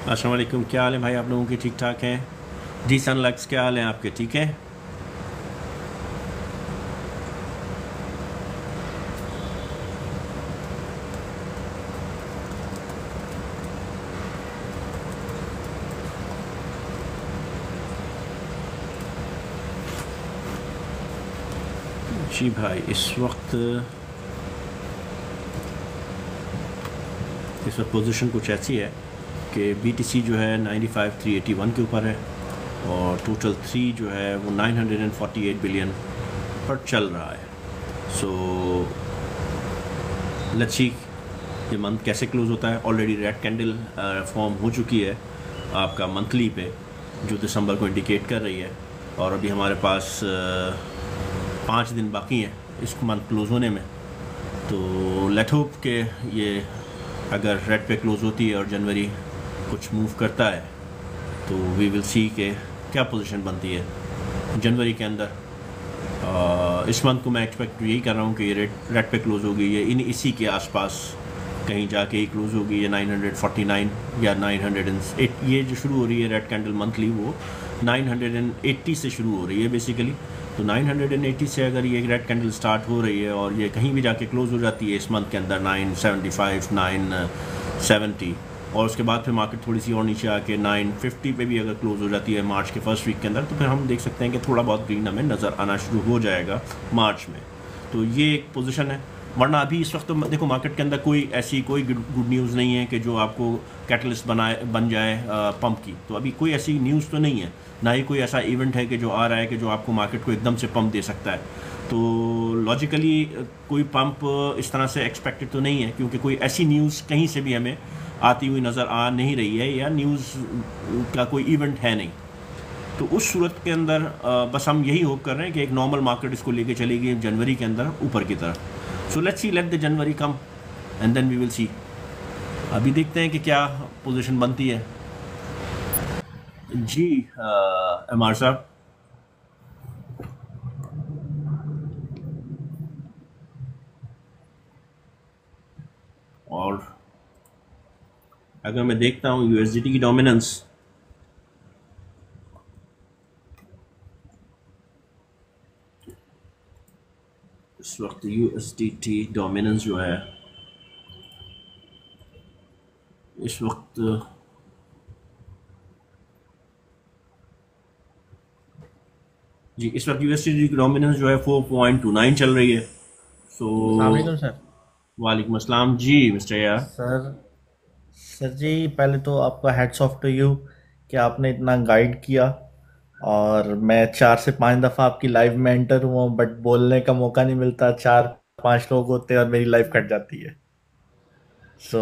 अस्सलाम वालेकुम। क्या हाल है भाई आप लोगों के? ठीक ठाक हैं जी। सनलक्स क्या हाल है आपके? ठीक है जी भाई। इस वक्त पोजीशन कुछ ऐसी है कि बीटीसी जो है 95,381 के ऊपर है और टोटल 3 जो है वो 948 बिलियन पर चल रहा है। सो लेट्स सी ये मंथ कैसे क्लोज होता है। ऑलरेडी रेड कैंडल फॉर्म हो चुकी है आपका मंथली पे, जो दिसंबर को इंडिकेट कर रही है। और अभी हमारे पास 5 दिन बाकी हैं इस मंथ क्लोज होने में। तो लेट होप कि ये अगर रेड पे क्लोज होती है और जनवरी कुछ मूव करता है तो वी विल सी कि क्या पोजीशन बनती है जनवरी के अंदर। इस मंथ को मैं एक्सपेक्ट यही कर रहा हूँ कि ये रेड पे क्लोज होगी, ये इसी के आसपास कहीं जाके ही क्लोज होगी। ये 949 या 908, ये जो शुरू हो रही है रेड कैंडल मंथली वो 980 से शुरू हो रही है बेसिकली। तो 980 से अगर ये रेड कैंडल स्टार्ट हो रही है और ये कहीं भी जाके क्लोज हो जाती है इस मंथ के अंदर 975 970, और उसके बाद फिर मार्केट थोड़ी सी और नीचे आके 950 पे भी अगर क्लोज हो जाती है मार्च के फर्स्ट वीक के अंदर, तो फिर हम देख सकते हैं कि थोड़ा बहुत ग्रीन हमें नज़र आना शुरू हो जाएगा मार्च में। तो ये एक पोजीशन है। वरना अभी इस वक्त तो देखो मार्केट के अंदर कोई गुड न्यूज़ नहीं है कि जो आपको कैटलिस्ट बन जाए पंप की। तो अभी कोई ऐसी न्यूज़ तो नहीं है, ना ही कोई ऐसा इवेंट है कि जो आ रहा है कि जो आपको मार्केट को एकदम से पंप दे सकता है। तो लॉजिकली कोई पंप इस तरह से एक्सपेक्टेड तो नहीं है, क्योंकि कोई ऐसी न्यूज़ कहीं से भी हमें आती हुई नज़र आ नहीं रही है, या न्यूज़ का कोई इवेंट है नहीं। तो उस सूरत के अंदर बस हम यही होप कर रहे हैं कि एक नॉर्मल मार्केट इसको लेके चलेगी जनवरी के अंदर ऊपर की तरफ। So let's see, let the January come and then we will see. अभी देखते हैं कि क्या पोजीशन बनती है जी। एमआर साहब, और अगर मैं देखता हूँ यूएसडीटी की डोमिनेंस, इस वक्त यूएसडीटी डोमिनेंस जो है इस वक्त जी, इस वक्त यूएसडीटी की डोमिनेंस जो है 4.29 चल रही है। सो अस्सलाम वालेकुम सर। वालेकुम अस्सलाम जी मिस्टर यार। सर सर जी, पहले तो आपका हैट्स ऑफ टू यू कि आपने इतना गाइड किया। और मैं 4 से 5 दफ़ा आपकी लाइव में एंटर हुआ हूँ, बट बोलने का मौका नहीं मिलता। 4 5 लोग होते हैं और मेरी लाइव कट जाती है। So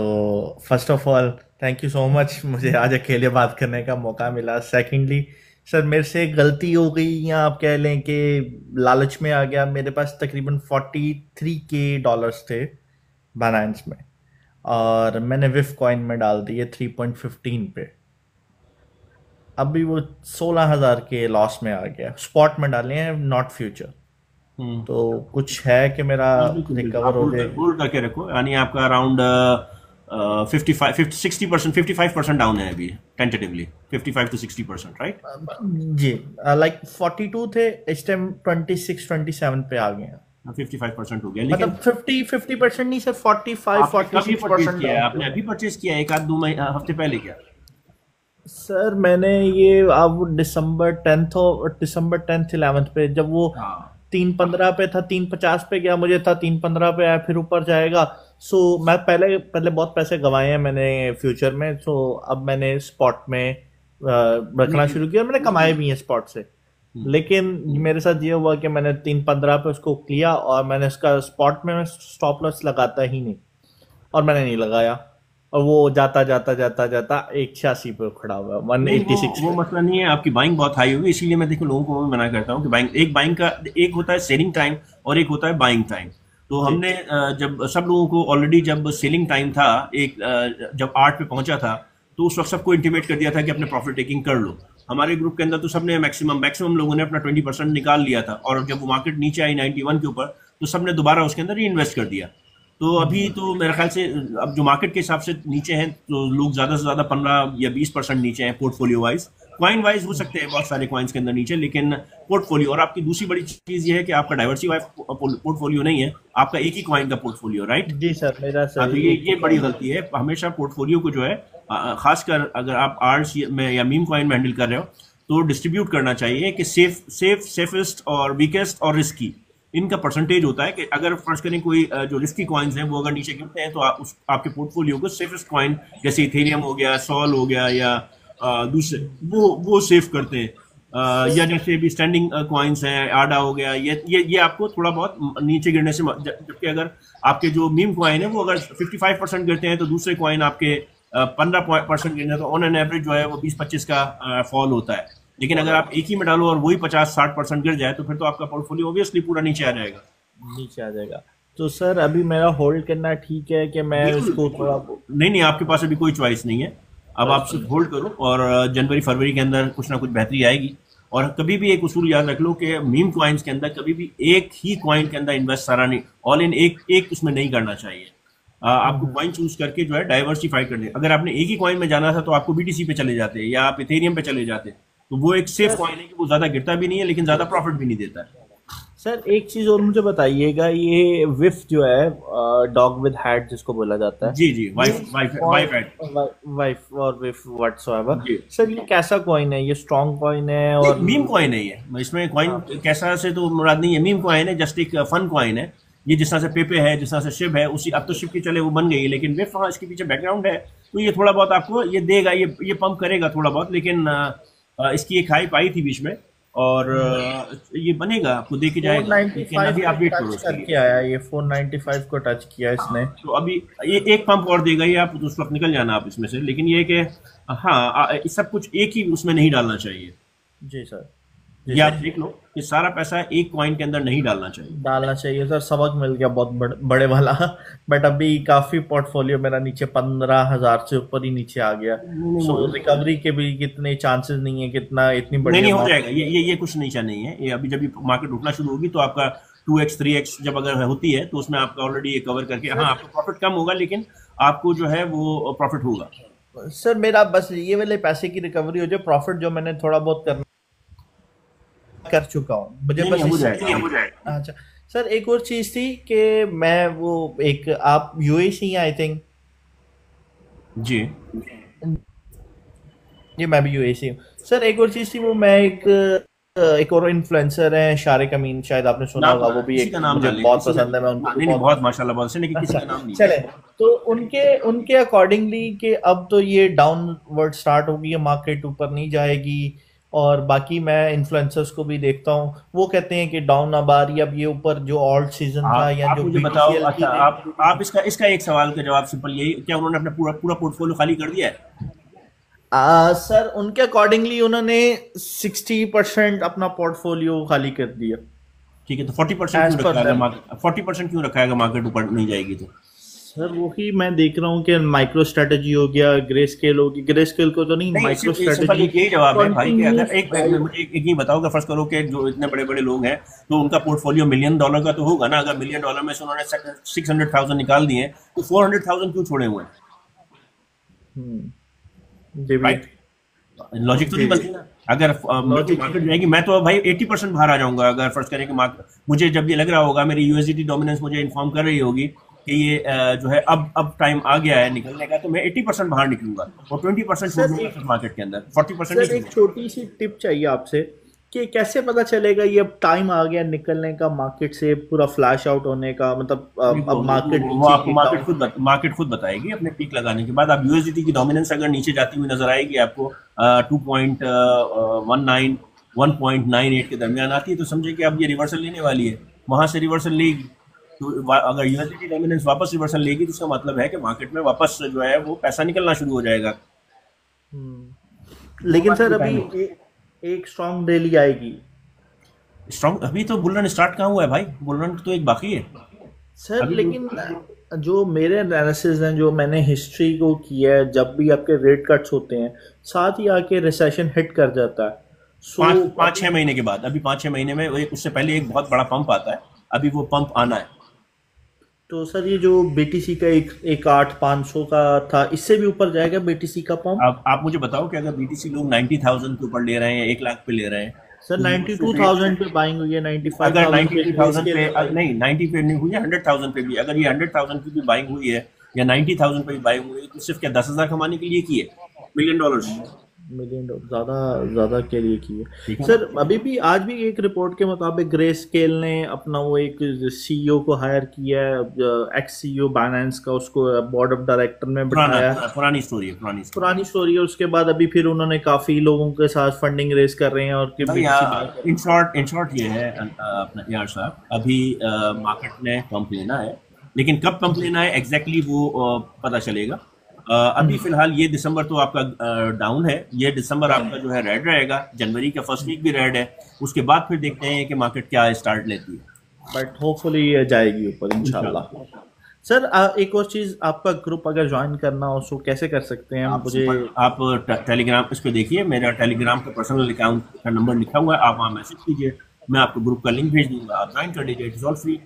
first of all thank you so much, मुझे आज अकेले बात करने का मौका मिला। सेकेंडली सर, मेरे से गलती हो गई, या आप कह लें कि लालच में आ गया। मेरे पास तकरीबन 43 के डॉलर्स थे बाइनेंस में, और मैंने विफ कॉइन में डाल दिए 3.15 पे। अभी वो 16,000 के लॉस में आ गया। स्पॉट में डाले हैं, नॉट फ्यूचर। हम्म। तो कुछ है कि मेरा हाँ बिल्कुल बिल्कुल, रिकवर आप हो होल्ड जाए? होल्ड करके रखो। यानी आपका अराउंड 60%, 55% डाउन है अभी टेंटेटिवली। 55 to 60%, right? जी, लाइक 42 थे, इस टाइम 26 27 पे आ गए हैं। 55% हो गया, लेकिन मतलब 50% नहीं सर, 45 आपने फोर्टी कब ये सिक्स परचेज परसेंट किया है? डाउन आपने पे। अभी परचेज किया है, एक आध दो महीने हफ्ते पहले क्या? सर मैंने ये अब दिसंबर 10th 11th पे, जब वो हाँ। 3.15 पे था, 3.50 पे गया, मुझे था 3.15 पे आया, फिर ऊपर जाएगा। सो मैं पहले पहले बहुत पैसे गंवाए हैं मैंने फ्यूचर में। सो अब मैंने स्पॉट में रखना नहीं, शुरू किया। मैंने कमाए भी हैं स्पॉट से। हम्म, लेकिन मेरे साथ ये हुआ कि मैंने 3.15 पे उसको किया, और मैंने उसका स्पॉट में स्टॉप लॉस लगाता ही नहीं, और मैंने नहीं लगाया। और वो जाता जाता जाता जाता 186 पे खड़ा हुआ, वन नहीं, एट्टी वो सिक्स वो पे। मसला नहीं है। आपकी बाइंग बहुत हाई होगी, इसीलिए मैं देखो लोगों को मना करता हूँ कि बाइंग का एक होता है सेलिंग टाइम और एक होता है बाइंग टाइम। तो जी। हमने जब सब लोगों को ऑलरेडी जब सेलिंग टाइम था, जब 8 पे पहुंचा था, तो उस वक्त सबको इंटीमेट कर दिया था कि अपने प्रॉफिट टेकिंग कर लो। हमारे ग्रुप के अंदर तो सबने मैक्सिमम मैक्सिमम लोगों ने अपना 20% निकाल लिया था, और जब वो मार्केट नीचे आई 91 के ऊपर, तो सबने दोबारा उसके अंदर री इन्वेस्ट कर दिया। तो अभी तो मेरे ख्याल से अब जो मार्केट के हिसाब से नीचे हैं, तो लोग ज़्यादा से ज़्यादा 15 या 20% नीचे हैं पोर्टफोलियो वाइज। कॉइन वाइज हो सकते हैं बहुत सारे कॉइन्स के अंदर नीचे, लेकिन पोर्टफोलियो। और आपकी दूसरी बड़ी चीज़ ये है कि आपका डाइवर्सिफाइड पोर्टफोलियो नहीं है, आपका एक ही कॉइन का पोर्टफोलियो, राइट। जी सर, मेरा हाँ, सर तो एक ये ही बड़ी कॉइन। गलती है। हमेशा पोर्टफोलियो को जो है खासकर अगर आप आर्ट्स में या मीम कॉइन में हैंडल कर रहे हो, तो डिस्ट्रीब्यूट करना चाहिए कि सेफेस्ट और वीकेस्ट और रिस्की, इनका परसेंटेज होता है कि अगर फर्ज करें कोई जो रिस्की कॉइन्स हैं वो अगर नीचे गिरते हैं, तो आपके पोर्टफोलियो को सेफेस्ट कॉइन जैसे इथेरियम हो गया, सॉल हो गया, या दूसरे वो सेफ करते हैं। या जैसे भी स्टैंडिंग कॉइन्स हैं, आडा हो गया, ये आपको थोड़ा बहुत नीचे गिरने से जबकि अगर आपके जो मीम कॉइन है वो अगर 55% गिरते हैं, तो दूसरे कॉइन आपके 15% गिरने, तो ऑन एन एवरेज जो है वो 20-25 का फॉल होता है। लेकिन अगर आप एक ही में डालो और वही 50-60% गिर जाए, तो फिर तो आपका पोर्टफोलियो ऑब्वियसली पूरा नीचे आ जाएगा। नीचे आ जाएगा। तो सर अभी मेरा होल्ड करना ठीक है कि मैं बिल्कुल। उसको थोड़ा। नहीं नहीं, आपके पास अभी कोई चॉइस नहीं है। अब आप सिर्फ होल्ड करो, और जनवरी फरवरी के अंदर कुछ ना कुछ बेहतरी आएगी। और कभी भी एक उसूल याद रख लो कि मीम कॉइन्स के अंदर कभी भी एक ही कॉइन के अंदर इन्वेस्ट सारा नहीं, ऑल इन एक उसमें नहीं करना चाहिए। आपको कॉइन चूज करके जो है डाइवर्सिफाई करने। अगर आपने एक ही कॉइन में जाना था, तो आपको बीटीसी पे चले जाते या आप इथेरियम पे चले जाते, तो वो एक सेफ सर कॉइन है कि वो ज्यादा गिरता भी नहीं है, लेकिन ज्यादा प्रॉफिट भी नहीं देता है। सर एक चीज और मुझे बताइएगा, ये विफ जो है, डॉग विद हैट जिसको बोला जाता है, जी जी, ये वाइफ वाइफ वाइफ एड। कौन, वाइफ और विफ व्हाटसोएवर, जी, सर ये कैसा कॉइन है? ये स्ट्रॉन्ग कॉइन है और मीम कॉइन है ये। इसमें कॉइन हाँ। कैसा से तो मुराद नहीं है। मीम कॉइन है, जस्ट एक फन कॉइन है। ये जिस तरह से पेपे है, जिस तरह से शिप है, उसी अब तो शिप की चले वो बन गई है, लेकिन वेब हाँ इसके पीछे बैकग्राउंड है, तो ये थोड़ा बहुत आपको ये देगा, ये पंप करेगा थोड़ा बहुत। लेकिन इसकी एक हाइप आई थी बीच में, और ये बनेगा, आपको दे के जाएगा, लेकिन 495 अभी को आप वेट करो टच उसके लिए। करके आया, ये 495 को टच किया इसने। तो अभी ये एक पंप और देगा, ये आप उस वक्त निकल जाना आप इसमें से। लेकिन ये कि हाँ, सब कुछ एक ही उसमें नहीं डालना चाहिए। जी सर। जी ये आप सर, देख लो कि सारा पैसा एक कॉइन के अंदर नहीं डालना चाहिए। डालना चाहिए सर। सबक मिल गया बहुत बड़े वाला। बट अभी काफी पोर्टफोलियो मेरा नीचे 15,000 से ऊपर ही नीचे आ गया। नहीं नहीं, सो रिकवरी के भी कितने चांसेस नहीं है, कितना इतनी नहीं बड़ी नहीं, हो अमाउंट। जाएगा। ये कुछ नीचा नहीं है। ये अभी जब मार्केट उठना शुरू होगी, तो आपका 2x 3x जब अगर होती है, तो उसमें आपका ऑलरेडी ये कवर करके, हाँ आपको प्रॉफिट कम होगा, लेकिन आपको जो है वो प्रॉफिट होगा। सर मेरा बस ये वाले पैसे की रिकवरी हो जाए, प्रॉफिट जो मैंने थोड़ा बहुत करना कर चुका हूँ, मुझे नहीं बस नहीं, हो इससे। जाएगा, हो जाएगा। अच्छा सर, एक और चीज थी कि मैं वो एक, आप यूएई से ही आई थिंक। जी जी मैं भी यूएई से हूँ सर। एक और चीज थी, वो मैं एक और इन्फ्लुएंसर है शारिक अमीन, शायद आपने सुना नाम होगा, वो भी किसी एक का नाम ना मुझे ले, बहुत किसी का। पसंद है, मैं उनको हाँ, भी नहीं नहीं, बहुत। बहुत माशाल्लाह, बहुत से, लेकिन किसी अच्छा का नाम नहीं चले, है। तो उनके अकॉर्डिंगली कि अब तो ये डाउनवर्ड स्टार्ट होगी, ये मार्केट ऊपर नहीं जाएगी। और बाकी मैं इन्फ्लुएंसर्स को भी देखता हूँ, वो कहते हैं कि डाउन अब आ रही है। अब ये ऊपर जो ऑल्ट सीजन था या आप जो मुझे बताओ। बीटीसीएल की अच्छा, आप इसका एक सवाल का जवाब सिंपल यही, क्या उन्होंने अपना पूरा पूरा पोर्टफोलियो खाली कर दिया है? सर उनके अकॉर्डिंगली उन्होंने 60% अपना पोर्टफोलियो खाली कर दिया, ठीक है, तो 40% एज क्यों पर रखा है देम। मार्केट? 40% क्यों रखा है मार्केट ऊपर नहीं जाएगी तो? सर वही मैं देख रहा हूँ कि माइक्रो स्ट्रेटजी हो गया, ग्रे स्केल होगी। ग्रे स्केल को तो नहीं, नहीं, माइक्रो सिंपल स्ट्रेटजी एक यही जवाब है भाई, कि अगर कंटिन्यूस बाय। मुझे एक ही बताओ कि फर्स्ट करो कि जो इतने बड़े बड़े लोग हैं, तो उनका पोर्टफोलियो $1 million का तो होगा ना। अगर $1 million में से उन्होंने 600,000 निकाल दिए, तो 400,000 क्यों छोड़े हुए हैं? जी भी। राइट, लॉजिक तो जी नहीं बनती ना। अगर लॉजिक। मार्केट जाएगी, मैं तो भाई 80% बाहर आ जाऊंगा। अगर फर्स्ट करें कि मार्केट, मुझे जब ये लग रहा होगा, मेरी यूएसडीटी डोमिनेंस मुझे इन्फॉर्म कर रही होगी कि ये जो है अब टाइम आ गया है निकलने का, तो मैं 80% बाहर निकलूंगा, और 20% छोड़ सर दूंगा एक सिर्फ मार्केट के अंदर, 40% नहीं सर एक छोड़ूंगा। छोटी सी टिप चाहिए आपसे, कि कैसे पता चलेगा ये अब टाइम आ गया निकलने का मार्केट से, पूरा फ्लैश आउट होने का, मतलब अब मार्केट वो नीचे आपको की डाउन। मार्केट खुद बताएगी अपने पीक लगाने के बाद। आप यूएसडीटी की डोमिनेंस अगर नीचे जाती हुई नजर आएगी आपको, 2.19 1.98 के दरमियान आती है, तो समझे कि अब ये रिवर्सल लेने वाली है, वहां से रिवर्सल लेगी। तो अगर यूएसडीटी डोमिनेंस वापस रिवर्सल लेगी, तो इसका मतलब है कि मार्केट में वापस जो है वो पैसा निकलना शुरू हो जाएगा। लेकिन सर अभी टाइम है एक स्ट्रॉन्ग रैली आएगी। स्ट्रॉन्ग। अभी तो बुल रन स्टार्ट कहाँ हुआ है भाई? बुल रन तो एक बाकी है सर अभी। लेकिन जो मेरे एनालिसिस हैं, जो मैंने हिस्ट्री को किया है, जब भी आपके रेट कट्स होते हैं, साथ ही आके रिसेशन हिट कर जाता है। सो पाँच छह महीने के बाद, अभी 5-6 महीने में उससे पहले एक बहुत बड़ा पंप आता है, अभी वो पंप आना है। तो सर ये जो बीटीसी का एक 8,500 का था, इससे भी ऊपर जाएगा बीटीसी का पंप? आप मुझे बताओ कि अगर बीटीसी लोग 90,000 के ऊपर ले रहे हैं या 1 लाख पे ले रहे हैं सर तो नाइन्टी उससे टू पे थाउजेंड पे बाइंग हुई है, अगर 95,000 पे 92,000 स्केल पे में बाइंग। नहीं 90 पे नहीं हुई है, 100,000 पे भी अगर ये 100,000 की भी बाइंग हुई है या 90,000 पे भी बाइंग हुई है तो सिर्फ क्या 10,000 कमाने के लिए की है? $1 million। मिलियन डॉलर ज़्यादा ज़्यादा के लिए की है। ठीक है ना। सर अभी भी आज भी एक रिपोर्ट के मुताबिक ग्रे स्केल ने अपना वो एक सीईओ को हायर किया है, एक्स सीईओ बाइनेंस का, उसको बोर्ड ऑफ डायरेक्टर में बिठाया। पुरानी स्टोरी है, पुरानी स्टोरी। पुरानी स्टोरी है। उसके बाद अभी फिर उन्होंने काफ़ी लोगों के साथ फंडिंग रेज कर रहे हैं और कि इन शॉर्ट ये है अपना यार साहब, अभी मार्केट ने पंप लेना है, लेकिन कब पंप लेना है एग्जैक्टली वो पता चलेगा। अभी फिलहाल ये दिसंबर तो आपका डाउन है, ये दिसंबर आपका जो है रेड रहेगा, जनवरी का फर्स्ट वीक भी रेड है, उसके बाद फिर देखते हैं कि मार्केट क्या स्टार्ट लेती है। बट होपफुली ये जाएगी ऊपर इंशाल्लाह। सर एक और चीज़, आपका ग्रुप अगर ज्वाइन करना हो तो कैसे कर सकते हैं? मुझे आप टेलीग्राम इस पे देखिए, मेरा टेलीग्राम का पर्सनल अकाउंट का नंबर लिखा हुआ है, आप वहाँ मैसेज कीजिए, मैं आपको ग्रुप का लिंक भेज दूंगा, आप ज्वाइन कर लीजिए, इट इज ऑल फ्री।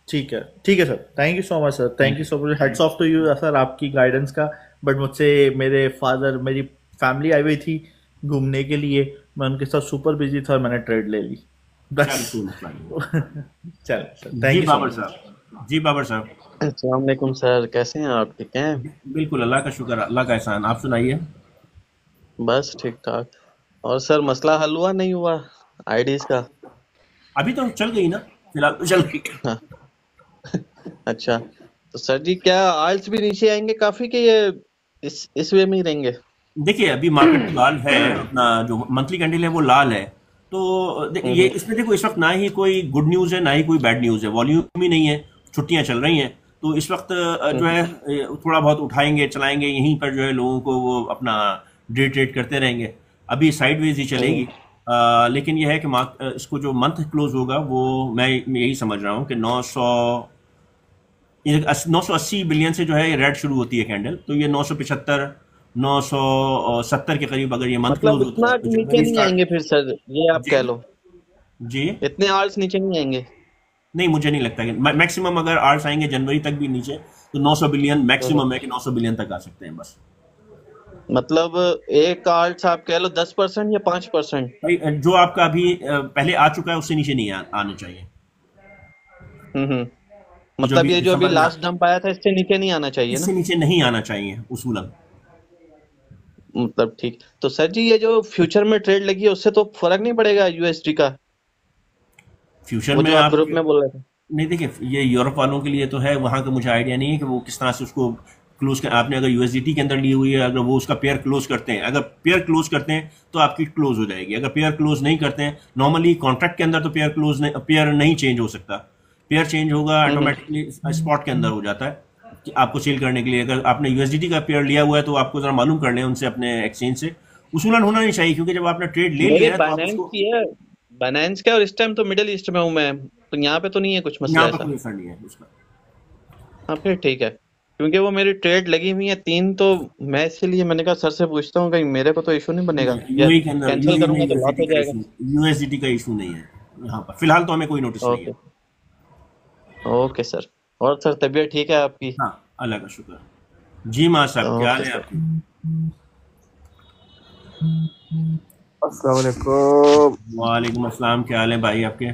ठीक है sir, thank you so much sir, thank you so much, hats off to you sir आपकी गाइडेंस का। बट मुझसे मेरे फादर, मेरी फैमिली आई हुई थी घूमने के लिए, मैं उनके साथ सुपर बिजी था और मैंने ट्रेड ले ली बस। चल सर, थैंक यू बाबर साहब। जी बाबर साहब, अस्सलाम वालेकुम सर, कैसे हैं आप? ठीक हैं? बिल्कुल, अल्लाह का शुक्र, अल्लाह का एहसान, आप सुनाइए। बस ठीक ठाक। और सर मसला हल हुआ नहीं हुआ आईडीज का? अभी तो चल गई ना, फिलहाल तो चल गई। हाँ। अच्छा, तो सर जी क्या आल्ट्स भी नीचे आएंगे काफी, कि ये इस वे में ही रहेंगे? देखिए अभी मार्केट लाल है, अपना जो मंथली कैंडल है वो लाल है, तो ये इसमें देखो इस वक्त ना ही कोई गुड न्यूज़ है ना ही कोई बैड न्यूज़ है, वॉल्यूम ही नहीं है, छुट्टियां चल रही हैं, तो इस वक्त जो है थोड़ा बहुत उठाएंगे चलाएंगे, यहीं पर जो है लोगों को वो अपना डे ट्रेड करते रहेंगे, अभी साइडवेज ही चलेगी। लेकिन यह है कि इसको जो मंथ क्लोज होगा वो मैं यही समझ रहा हूँ कि 980 बिलियन से जो है ये रेड शुरू होती है कैंडल, तो ये 975 970 के करीब अगर ये मंथ मतलब क्लोज इतना होता है तो नीचे नहीं आएंगे फिर सर, ये आप जी कह लो? जी इतने आल्ट्स नीचे नहीं आएंगे? नहीं, मुझे नहीं लगता कि मैक्सिमम अगर आर्ट्स आएंगे जनवरी तक भी नीचे तो 900 बिलियन मैक्सिमम है कि 900 बिलियन तक आ सकते हैं बस। मतलब एक आल्ट्स आप कह लो 10% या 5%? भाई जो आपका अभी पहले आ चुका है उससे नीचे नहीं आने चाहिए। मतलब ये जो अभी दिसंबर में लास्ट डंप आया था इससे नीचे नहीं आना चाहिए ना? इससे नीचे नहीं आना चाहिए उसूलन। मतलब ठीक। तो सर जी ये जो फ्यूचर में ट्रेड लगी है उससे तो फर्क नहीं पड़ेगा यूएसडी का, फ्यूचर वो में जो आप आप ग्रुप में बोल रहे थे? नहीं, देखिए ये यूरोप वालों के लिए तो है, वहां का मुझे आइडिया नहीं है कि वो किस तरह से उसको क्लोज कर, आपने अगर यूएसडीटी के अंदर ली हुई है, अगर वो उसका पेयर क्लोज करते हैं, अगर पेयर क्लोज करते हैं तो आपकी क्लोज हो जाएगी, अगर पेयर क्लोज नहीं करते हैं, नॉर्मली कॉन्ट्रैक्ट के अंदर तो पेयर नहीं चेंज हो सकता, पेयर चेंज होगा ऑटोमेटिकली स्पॉट के अंदर हो जाता है कि आपको सेल करने के लिए। अगर आपने यूएसडीटी का पेयर लिया हुआ है तो आपको जरा मालूम कर लें उनसे, अपने एक्सचेंज से, उसूलन होना नहीं चाहिए, क्योंकि जब आपने ट्रेड ले मेरे लिया है तो आप बाइनेंस उसको, की है, बाइनेंस का, और इस टाइम तो मिडिल ईस्ट में हूँ मैं, तो यहाँ पे तो नहीं है कुछ मसला यहाँ पर ऐसा? कोई असर नहीं है उसका। हाँ फिर ठीक है, क्योंकि वो मेरी ट्रेड लगी हुई है 3, तो मैं इसीलिए मैंने कहा सर से पूछता हूँ कहीं मेरे को तो इशू नहीं बनेगा, या यूएई के अंदर कैंसिल करूंगा तो लॉस हो जाएगा। यूएसडीटी का इशू नहीं है यहाँ पर, फिलहाल तो हमें कोई नोटिस नहीं ओके है। Okay sir. और सर तबीयत ठीक है आपकी? हाँ, अल्लाह का शुक्र। जी माँ साहब, क्या हाल ओके है सर। आपकी? अस्सलाम वालेकुम। वालेकुम अस्सलाम, क्या हाल है भाई आपके?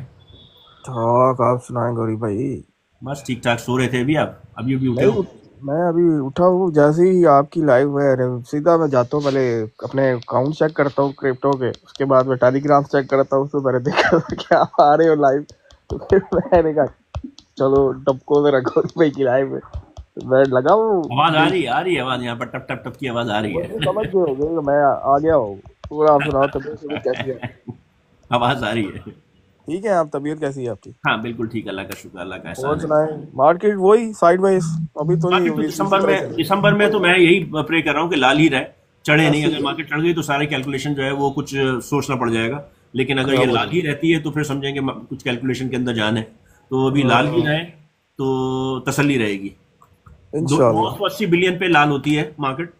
ठाक, आप सुनाएं गौरी भाई? बस ठीक ठाक। सो रहे थे अभी आप? अभी अभी उठे नहीं, हो? मैं अभी उठा हूँ, जैसे ही आपकी लाइव है सीधा मैं जाता हूँ, पहले अपने अकाउंट चेक करता हूँ क्रिप्टो के, उसके बाद मैं टेलीग्राम चेक करता हूँ, उसमें मैंने देखा क्या आ रहे हो लाइव, तो फिर मैंने कहा चलो टपको में रखो भाई की लाइव है, तो मैं लगा वो आवाज आ रही है, आवाज यहाँ पर टप टप टप की आवाज आ रही है। समझ गए हो गए, मैं आ गया हूँ पूरा। आप सुनाओ, तबीयत कैसी है? आवाज आ रही है। ठीक है, आप तबीयत कैसी है आपकी? हाँ बिल्कुल ठीक, अल्लाह का शुक्र, अल्लाह का और एहसान है। सुनाएं, मार्केट वही साइड वाइज अभी तो मार्केट तो दिसंबर में तो मैं यही प्रे कर रहा हूँ कि लाल ही रहे, चढ़े नहीं। अगर मार्केट चढ़ गई तो सारे कैलकुलेशन जो है वो कुछ सोचना पड़ जाएगा, लेकिन अगर ये लाल ही रहती है तो फिर समझेंगे कुछ कैलकुलेशन के अंदर जान है, तो अभी लाल ही रहे तो तसल्ली रहेगी। 980 बिलियन पे लाल होती है मार्केट,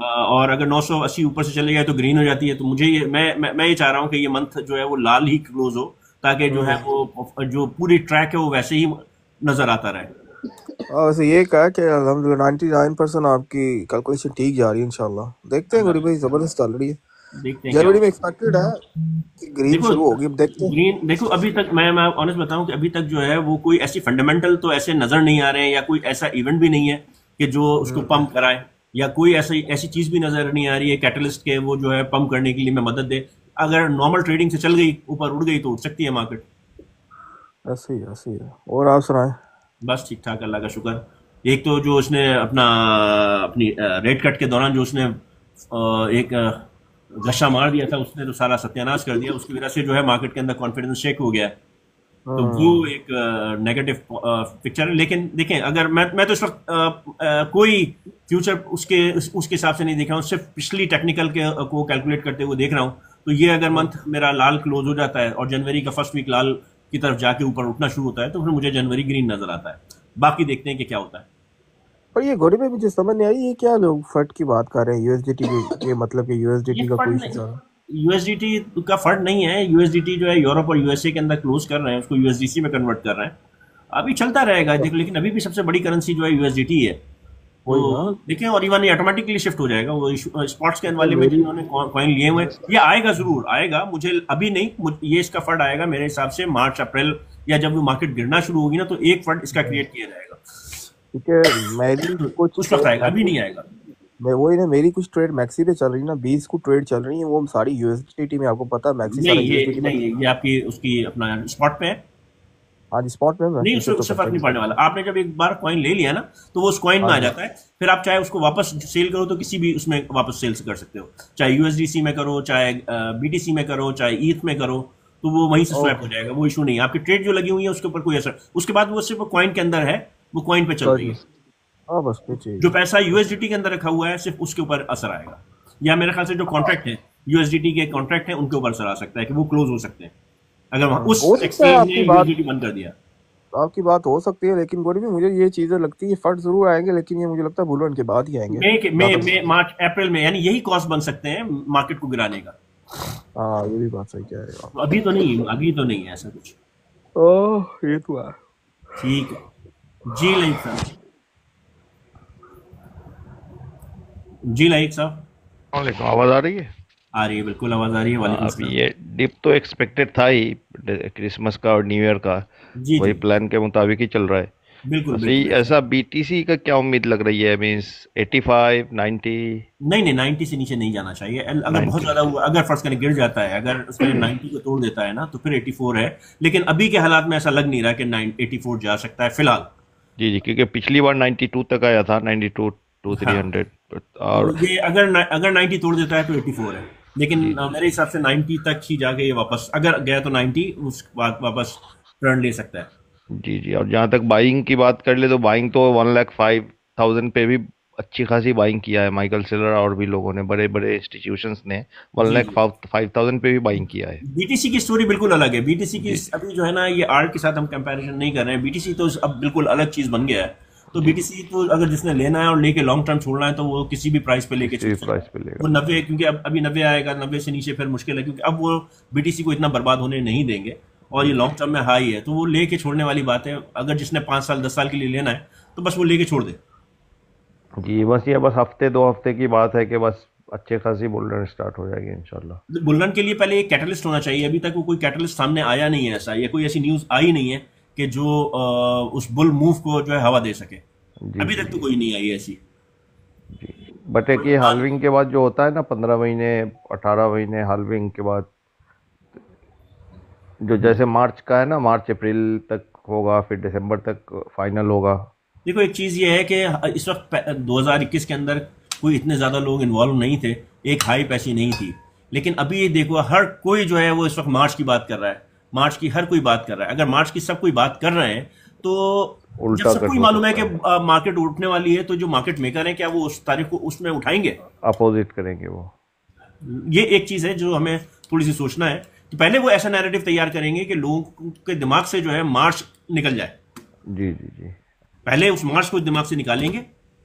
और अगर 980 ऊपर से चले गए तो ग्रीन हो जाती है। तो मुझे ये मैं ये चाह रहा हूँ कि ये मंथ जो है वो लाल ही क्लोज हो, ताकि जो है वो जो पूरी ट्रैक है वो वैसे ही नजर आता रहे। और वैसे ये कहा कि अल्हम्दुलिल्लाह 99% आपकी कैलकुलेशन ठीक जा रही है इंशाल्लाह। देखते हैं अल्लाह गौरी भाई, जबरदस्त चल रही है। देखते हैं क्या जनवरी होता में है। एक्सपेक्टेड है कि ग्रीन देखो शुरू होगी, अब देखते हैं। ग्रीन, देखो अभी तक मैं ऑनेस्ट बताऊं कि अभी तक जो है वो कोई ऐसी फंडामेंटल तो ऐसे नजर नहीं आ रहे हैं, या कोई ऐसा इवेंट भी नहीं है कि जो उसको हम्म, पंप कराए, या कोई ऐसी ऐसी चीज भी नजर नहीं आ रही है कैटलिस्ट के वो जो है पंप करने के लिए में मदद दे। अगर नॉर्मल ट्रेडिंग से चल गई, ऊपर उड़ गई, तो उठ सकती है मार्केट। ऐसे ही है। और आप सुनाए? बस ठीक ठाक, अल्लाह का शुक्र। एक तो जो उसने अपना अपनी रेट कट के दौरान जो उसने एक गशा मार दिया था, उसने तो सारा सत्यानाश कर दिया। उसकी वजह से जो है मार्केट के अंदर कॉन्फिडेंस शेक हो गया है। तो वो हम्म, एक नेगेटिव पिक्चर है। लेकिन देखें, अगर मैं तो इस वक्त कोई फ्यूचर उसके हिसाब से नहीं देख रहा हूँ, सिर्फ पिछली टेक्निकल के को कैलकुलेट करते हुए देख रहा हूँ। तो ये अगर हम्म। मंथ मेरा लाल क्लोज हो जाता है और जनवरी का फर्स्ट वीक लाल की तरफ जाके ऊपर उठना शुरू होता है, तो फिर मुझे जनवरी ग्रीन नजर आता है। बाकी देखते हैं कि क्या होता है। पर ये गौरी भाई मुझे समझ नहीं आई, ये क्या लोग फट की बात कर रहे हैं यूएसडीटी के मतलब कि ये यूएसडीटी का कोई फंड इशू था? यूएसडीटी का फंड नहीं है। यूएसडीटी जो है यूरोप और यूएसए के अंदर क्लोज कर रहे हैं, उसको यूएसडीसी में कन्वर्ट कर रहे हैं। अभी चलता रहेगा देखो, लेकिन अभी भी सबसे बड़ी करेंसी जो है यूएसडीटी है। तो वही ना। देखें, और इवन ये ऑटोमेटिकली शिफ्ट हो जाएगा। वो स्पॉट्स के यार वाले में मेरी जिन्होंने कॉइन लिए हुए हैं, ये आएगा, जरूर आएगा। मुझे अभी नहीं, ये इसका फंड आएगा मेरे हिसाब से मार्च अप्रैल, या जब वो मार्केट गिरना शुरू होगी ना, तो एक फंड इसका क्रिएट किया जाएगा। ठीक है, मेरी कुछ उस वक्त ट्रेड आएगा, अभी मैक्सी, नहीं आएगा। मैं वही ना, मेरी कुछ ट्रेड मैक्सी पे चल रही है ना, 20 को ट्रेड चल रही है, वो सारी यूएसडीटी में, आपको पता है मैक्सी सारा नहीं, ये यूएसडीटी में। नहीं, ये आपकी उसकी अपना स्पॉट पे है। हाँ जी, स्पॉट में मैं नहीं, उससे फ्यूचर तो उससे फर्क नहीं परफेक्ट। पड़ने वाला। आपने जब एक बार कॉइन ले लिया ना, तो वो उस कॉइन में हाँ आ जी। जाता है। फिर आप चाहे उसको वापस सेल करो तो किसी भी उसमें वापस सेल कर सकते हो, चाहे यूएसडीसी में करो, चाहे बीटीसी में करो, चाहे ईथ में करो, तो वो वहीं से स्वैप हो ओके। जाएगा। वो इशू नहीं है। आपकी ट्रेड जो लगी हुई है उसके ऊपर कोई असर। उसके बाद वो सिर्फ कॉइन के अंदर है, वो कॉइन पे चल हाँ रही जी। है। हाँ बस ये चाहिए। जो पैसा यूएसडीटी के अंदर रखा हुआ है, सिर्फ उसके ऊपर असर आएगा। या मेरे ख्याल से जो कॉन्ट्रैक्ट है, यूएसडीटी के कॉन्ट्रैक्ट है, उनके ऊपर असर आ सकता है कि वो क्लोज हो सकते हैं, अगर वहां उस हो सकता है एक्सचेंज ने आपकी बात, यूएसडीटी बंद कर दिया। आपकी बात हो सकती है, लेकिन गोरी भी मुझे ये चीजें लगती है फंड जरूर आएंगे, लेकिन ये मुझे लगता है बुलरन के बाद ही आएंगे ज्यादा। मई मार्च अप्रैल में, यानी यही कॉस्ट बन सकते हैं मार्केट को गिराने का। हाँ ये भी बात सही कह रहे हो तो अभी तो नहीं, अभी तो नहीं है ऐसा कुछ। आप। ओह ये तो है। ठीक है जी, लाइक साहब। जी लाइक साहब। वालेकुम, आवाज आ रही है? आ रही है, बिल्कुल आवाज आ रही है। वालेकुम अब सलाम। ये डिप तो एक्सपेक्टेड था ही, क्रिसमस का और न्यू ईयर का, जी वही जी, प्लान के मुताबिक ही चल रहा है। बिल्कुल वैसे ही बिल्कुल ऐसा। ऐसा बीटीसी का क्या उम्मीद लग रही है? मींस 85, 90, नहीं नहीं, 90 से नीचे नहीं जाना चाहिए। अगर बहुत 90? ज्यादा हुआ, अगर फर्स्ट करें गिर जाता है, अगर उसने 90 को तोड़ देता है ना, तो फिर 84 है। लेकिन अभी के हालात में ऐसा लग नहीं रहा कि 84 जा सकता है फिलहाल। जी जी, क्योंकि पिछली बार 92 तक आया था, 92 टू हाँ, 300। तो और ये अगर 90 तोड़ देता है तो 84 है। लेकिन जी जी मेरे हिसाब से 90 तक ही जाके ये वापस, अगर गया तो 90, उसके बाद वापस टर्न ले सकता है। जी जी। और जहाँ तक बाइंग की बात कर ले तो बाइंग तो 1,05,000 पे भी अच्छी खासी बाइंग किया है माइकल सेलर और भी लोगों ने, बड़े बड़े इंस्टीट्यूशंस ने वन जी लैख जी। फाइव 5,000 पे भी बाइंग किया है। बीटीसी की स्टोरी बिल्कुल अलग है। बीटीसी की जी अभी जो है ना, ये आर्ट के साथ हम कंपैरिजन नहीं कर रहे हैं। बीटीसी तो अब बिल्कुल अलग चीज बन गया है। तो जी। बीटीसी तो अगर जिसने लेना है और लेके लॉन्ग टर्म छोड़ना है, तो वो किसी भी प्राइस पे लेके किसी चल भी सकता प्राइस है। पे वो लेगा। 90, क्योंकि अब अभी 90 आएगा, 90 से नीचे फिर मुश्किल है, क्योंकि अब वो बीटीसी को इतना बर्बाद होने नहीं देंगे। और ये जी लॉन्ग टर्म में हाई है, तो वो लेके छोड़ने वाली बात है। अगर जिसने 5 साल 10 साल के लिए लेना है, तो बस वो लेके छोड़ दे। जी। बस ये बस हफ्ते 2 हफ्ते की बात है कि बस अच्छे खासी बुल रन स्टार्ट हो जाएगी इंशाल्लाह। बुलरन के लिए पहले एक कैटलिस्ट होना चाहिए। अभी तक वो कोई कैटलिस्ट सामने आया नहीं है ऐसा, या कोई ऐसी न्यूज आई नहीं है कि जो उस बुल मूव को जो है हवा दे सके। जी अभी जी तक तो जी कोई नहीं आई ऐसी। जी। बट एक ये हाल्विंग के बाद जो होता है ना, 15 महीने 18 महीने हाल्विंग के बाद, जो जैसे मार्च का है ना, मार्च अप्रैल तक होगा, फिर दिसंबर तक फाइनल होगा। देखो, एक चीज ये है कि इस वक्त 2021 के अंदर कोई इतने ज्यादा लोग इन्वॉल्व नहीं थे, एक हाइप ऐसी नहीं थी। लेकिन अभी ये देखो, हर कोई जो है वो इस वक्त मार्च की बात कर रहा है। मार्च की हर कोई बात कर रहा है। अगर मार्च की सब कोई बात कर रहे हैं, तो जब उल्टा सबको कट ही हो मालूम है सकता कि है, मार्केट उठने वाली है, तो जो मार्केट मेकर हैं, क्या वो उस तारीख को उसमें उठाएंगे? अपोजिट करेंगे वो। ये एक चीज है जो हमें थोड़ी सी सोचना है कि पहले वो ऐसा नैरेटिव तैयार करेंगे कि लोगों के दिमाग से जो है मार्च निकल जाए। जी जी जी पहले उस मार्च को दिमाग से निकालेंगे,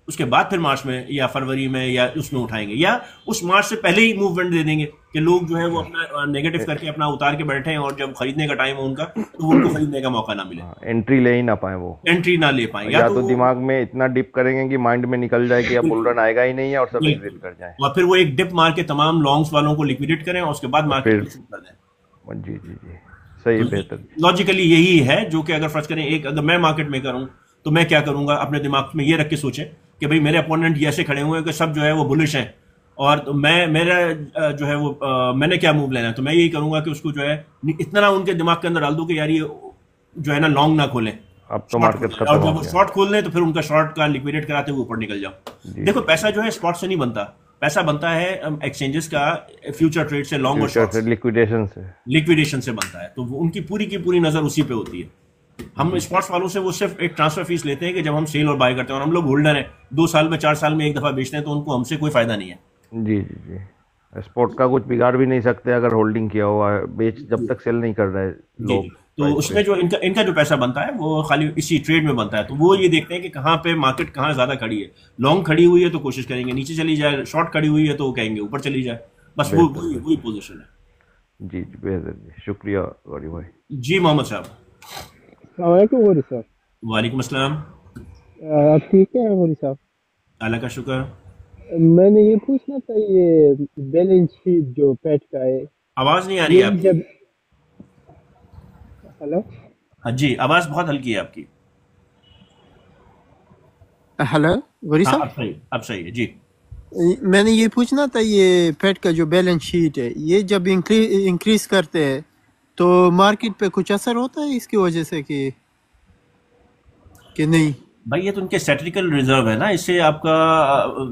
उसके बाद फिर मार्च में या फरवरी में या उसमें उठाएंगे, या उस मार्च से पहले ही मूवमेंट दे देंगे कि लोग जो है वो अपना नेगेटिव करके अपना उतार के बैठे हैं और जब खरीदने का टाइम हो उनका तो उनको खरीदने का मौका ना मिले, एंट्री ले ही ना पाए, वो एंट्री ना ले पाए, या तो दिमाग में इतना डिप करेंगे कि माइंड में निकल जाए कि अब बुल रन आएगा ही नहीं है और सब एग्जिट कर जाए, और फिर वो एक डिप मार के तमाम लॉन्ग्स वालों को लिक्विडेट करें और उसके बाद मार्केट कर दें। जी जी जी, सही, बेहतर। लॉजिकली यही है जो कि अगर फर्ज करें, एक अगर मैं मार्केट मेकर हूं तो मैं क्या करूंगा, अपने दिमाग में ये रख के सोचें कि भाई मेरे अपोनेंट ये ऐसे खड़े हुए हैं कि सब जो है वो बुलिश हैं, और तो मेरा जो है वो मैंने क्या मूव लेना है, तो मैं यही करूंगा कि उसको जो है इतना उनके दिमाग के अंदर डाल दूं कि यार ये जो है ना लॉन्ग ना खोलें, अब तो मार्केट खत्म और हो जब गया। शॉर्ट खोल लें तो फिर उनका शॉर्ट का लिक्विडेट कराते हुए ऊपर निकल जाओ। देखो पैसा जो है स्पॉट से नहीं बनता, पैसा बनता है एक्सचेंजेस का फ्यूचर ट्रेड से, लॉन्ग और शॉर्ट से, लिक्विडेशन से बनता है। तो उनकी पूरी की पूरी नजर उसी पे होती है। हम स्पॉट्स वालों से वो सिर्फ एक ट्रांसफर फीस लेते हैं कि जब हम सेल और बाय करते हैं, और हम लोग होल्डर हैं, 2 साल में 4 साल में एक दफा बेचते हैं, तो उनको हमसे कोई फायदा नहीं है। जी जी जी, स्पॉट का कुछ बिगाड़ भी नहीं सकते अगर होल्डिंग किया हुआ है, बेच जब तक सेल नहीं कर रहे लोग। तो उसमें जो इनका जो पैसा बनता है वो खाली इसी ट्रेड में बनता है। तो वो ये देखते हैं कि कहाँ पे मार्केट कहाँ ज्यादा खड़ी है, लॉन्ग खड़ी हुई है तो कोशिश करेंगे नीचे चली जाए, शॉर्ट खड़ी हुई है तो वो कहेंगे ऊपर चली जाए, बस वही पोजीशन है। जी जी, बेहतर जी, शुक्रिया गौरी भाई। जी मोहम्मद साहब। गौरी साहब। वालेकुम अस्सलाम। आप ठीक है गौरी साहब? अल्लाह का शुक्र। मैंने ये पूछना था, ये बैलेंस शीट जो पेट का है, आवाज नहीं आ रही है आपकी। जब हेलो, हाँ जी, आवाज बहुत हल्की है आपकी। हेलो गौरी हाँ, साहब, अब सही है जी। मैंने ये पूछना था, ये पेट का जो बैलेंस शीट है, ये जब इंक्रीज करते हैं तो मार्केट पे कुछ असर होता है इसकी वजह से कि नहीं? भाई ये तो उनके स्टैटिस्टिकल रिजर्व है ना, इससे आपका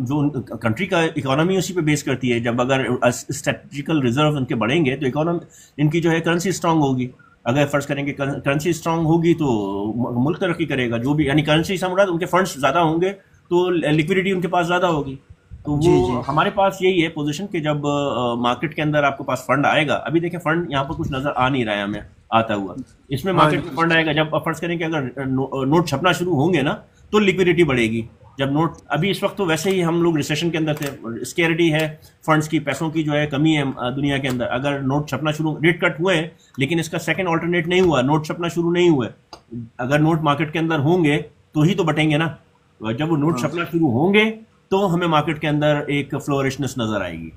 जो कंट्री का इकोनॉमी उसी पे बेस करती है। जब अगर स्टैटिस्टिकल रिजर्व उनके बढ़ेंगे तो इकोनॉमी इनकी जो है करेंसी स्ट्रांग होगी। अगर फर्ज करेंगे करेंसी स्ट्रांग होगी तो मुल्क तरक्की करेगा, जो भी, यानी करेंसी से मुराद उनके फंड्स ज्यादा होंगे तो लिक्विडिटी उनके पास ज्यादा होगी। तो वो हमारे पास यही है पोजीशन कि जब मार्केट के अंदर आपके पास फंड आएगा, अभी देखें फंड यहाँ पर कुछ नजर आ नहीं रहा है हमें आता हुआ, इसमें मार्केट में फंड आएगा जब फर्ज करें कि अगर नोट छपना शुरू होंगे ना तो लिक्विडिटी बढ़ेगी। जब नोट, अभी इस वक्त तो वैसे ही हम लोग रिसेशन के अंदर थे, स्केरिटी है, फंड्स की, पैसों की जो है कमी है दुनिया के अंदर। अगर नोट छपना शुरू, रेट कट हुए लेकिन इसका सेकंड ऑल्टरनेट नहीं हुआ, नोट छपना शुरू नहीं हुए, अगर नोट मार्केट के अंदर होंगे तो ही तो बटेंगे ना। जब वो नोट छपना शुरू होंगे तो हमें मार्केट के अंदर एक फ्लोरिशनेस नजर आएगी,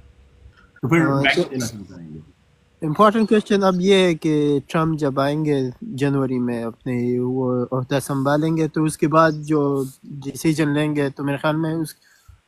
तो फिर बैक देना शुरू करेंगे। इम्पोर्टेंट क्वेश्चन अब ये है कि ट्रम्प जब आएंगे जनवरी में, अपने वो ओहदा संभालेंगे, तो उसके बाद जो डिसीजन लेंगे तो मेरे ख्याल में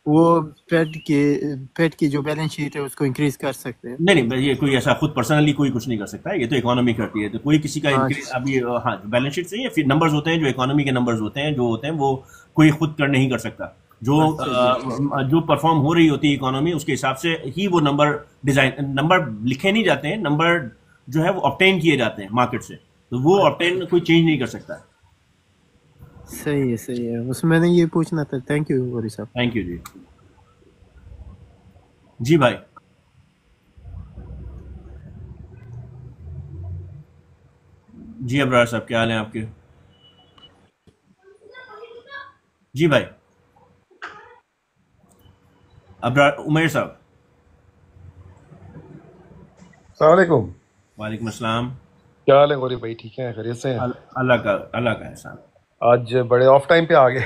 वो फेड की जो बैलेंस शीट है उसको इंक्रीज कर सकते हैं। नहीं, ये कोई ऐसा खुद पर्सनली कोई कुछ नहीं कर सकता है, ये तो इकोनॉमी करती है। तो कोई किसी का इंक्रीज, अभी हाँ बैलेंस शीट से फिर नंबर्स होते हैं, जो इकोनॉमी के नंबर्स होते हैं, जो होते हैं वो कोई खुद कर नहीं कर सकता। जो परफॉर्म हो रही होती है इकोनॉमी, उसके हिसाब से ही वो नंबर लिखे नहीं जाते हैं, नंबर जो है वो ऑब्टेन किए जाते हैं मार्केट से, तो वो ऑब्टेन कोई चेंज नहीं कर सकता। सही है, उसमें मैंने ये पूछना था। थैंक यू गौरी साहब। थैंक यू जी। जी भाई। जी अब्रार साहब, क्या हाल है आपके? जी भाई अब्रार, उमैर साहब। अस्सलाम वालेकुम। वालेकुम अस्सलाम। क्या हाल है गौरी भाई? ठीक है, खैरियत से हैं? अल्लाह का एहसान। आज बड़े ऑफ टाइम पे आ गए।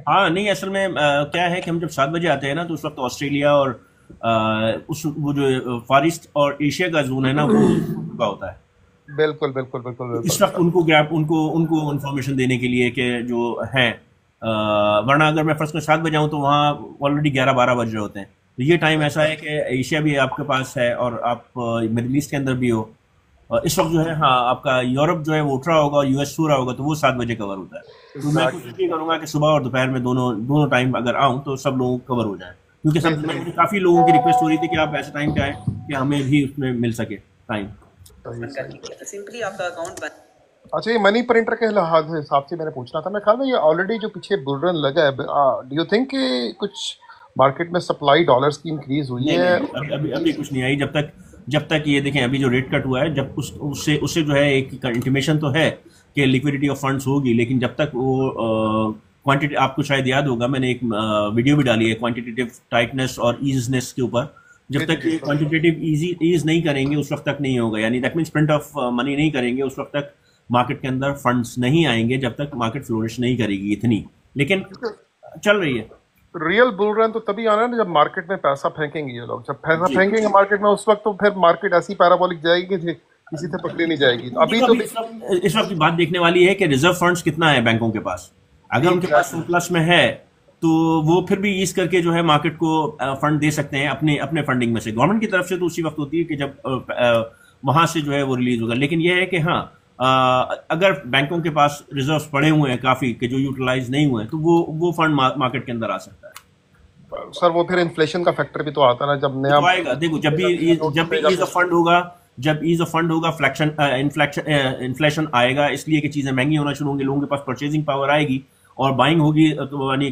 हाँ नहीं, असल में क्या है कि हम जब 7 बजे आते हैं ना तो उस वक्त ऑस्ट्रेलिया और वो जो फार ईस्ट और एशिया का जोन है ना वो का होता है। बिल्कुल बिल्कुल बिल्कुल बिल्कुल। इस वक्त उनको इंफॉर्मेशन देने के लिए कि जो है, वरना अगर मैं फर्स्ट में 7 बजे आऊँ तो वहाँ ऑलरेडी 11-12 बज रहे होते हैं। तो ये टाइम ऐसा है कि एशिया भी आपके पास है और आप मिडिल ईस्ट के अंदर भी हो। इस वक्त जो है, हाँ, आपका यूरोप जो है वो उठ रहा होगा और यूएस सो रहा होगा, तो वो 7 बजे कवर होता है। तो मैं कोशिश ये करूंगा कि सुबह और दोपहर में दोनों टाइम अगर आऊँ तो सब लोगों को कवर हो जाए, क्योंकि काफी लोगों की रिक्वेस्ट हो रही थी कि आप ऐसे टाइम पे आए कि हमें भी उसमें मिल सके टाइम। सिंपली आपका अकाउंट। अच्छा, ये मनी प्रिंटर के हिसाब से मैंने पूछना था। मैं ख्याल में ये ऑलरेडी जो पीछे बुल रन लगा है, डू यू थिंक कि कुछ मार्केट में सप्लाई डॉलर्स की इंक्रीज हुई है? अभी कुछ नहीं आई। जब तक ये देखें, अभी जो रेट कट हुआ है, जब उससे जो है एक इंटीमेशन तो है कि लिक्विडिटी ऑफ फंड्स होगी, लेकिन जब तक वो क्वांटिटी, आपको शायद याद होगा मैंने एक वीडियो भी डाली है क्वांटिटेटिव टाइटनेस और ईजनेस के ऊपर। जब तक ये क्वांटिटेटिव ईज नहीं करेंगे उस वक्त तक नहीं होगा, यानी that means print of money नहीं करेंगे उस वक्त तक मार्केट के अंदर फंड्स नहीं आएंगे, जब तक मार्केट फ्लोरिश नहीं करेगी इतनी। लेकिन चल रही है। रियल बुल रन तो तभी आना है ना जब मार्केट में पैसा फेंकेंगे ये लोग। जब पैसा जी फेंकेंगे मार्केट में उस वक्त तो फिर मार्केट ऐसी पैराबोलिक जाएगी कि किसी से पकड़ी नहीं जाएगी। तो अभी देखो, तो अभी इस वक्त की बात देखने वाली है कि रिजर्व फंड्स कितना है बैंकों के पास। अगर उनके पास सरप्लस में है तो वो फिर भी ईज करके जो है मार्केट को फंड दे सकते हैं अपने अपने फंडिंग में से। गवर्नमेंट की तरफ से तो उसी वक्त होती है कि जब वहां से जो है वो रिलीज होगा। लेकिन यह है कि हाँ, अगर बैंकों के पास रिजर्व्स पड़े हुए हैं काफी कि जो यूटिलाइज नहीं हुए हैं, तो वो फंड मार्केट के अंदर आ सकता है। सर वो फिर इन्फ्लेशन का फैक्टर भी तो आता है ना, जब नया तो आएगा। देखो, जब भी ईज ऑफ फंड होगा, जब ईज ऑफ फंड होगा, इन्फ्लेशन आएगा, इसलिए कि चीजें महंगी होना शुरू होंगी, लोगों के पास परचेजिंग पावर आएगी और बाइंग होगी, तो यानी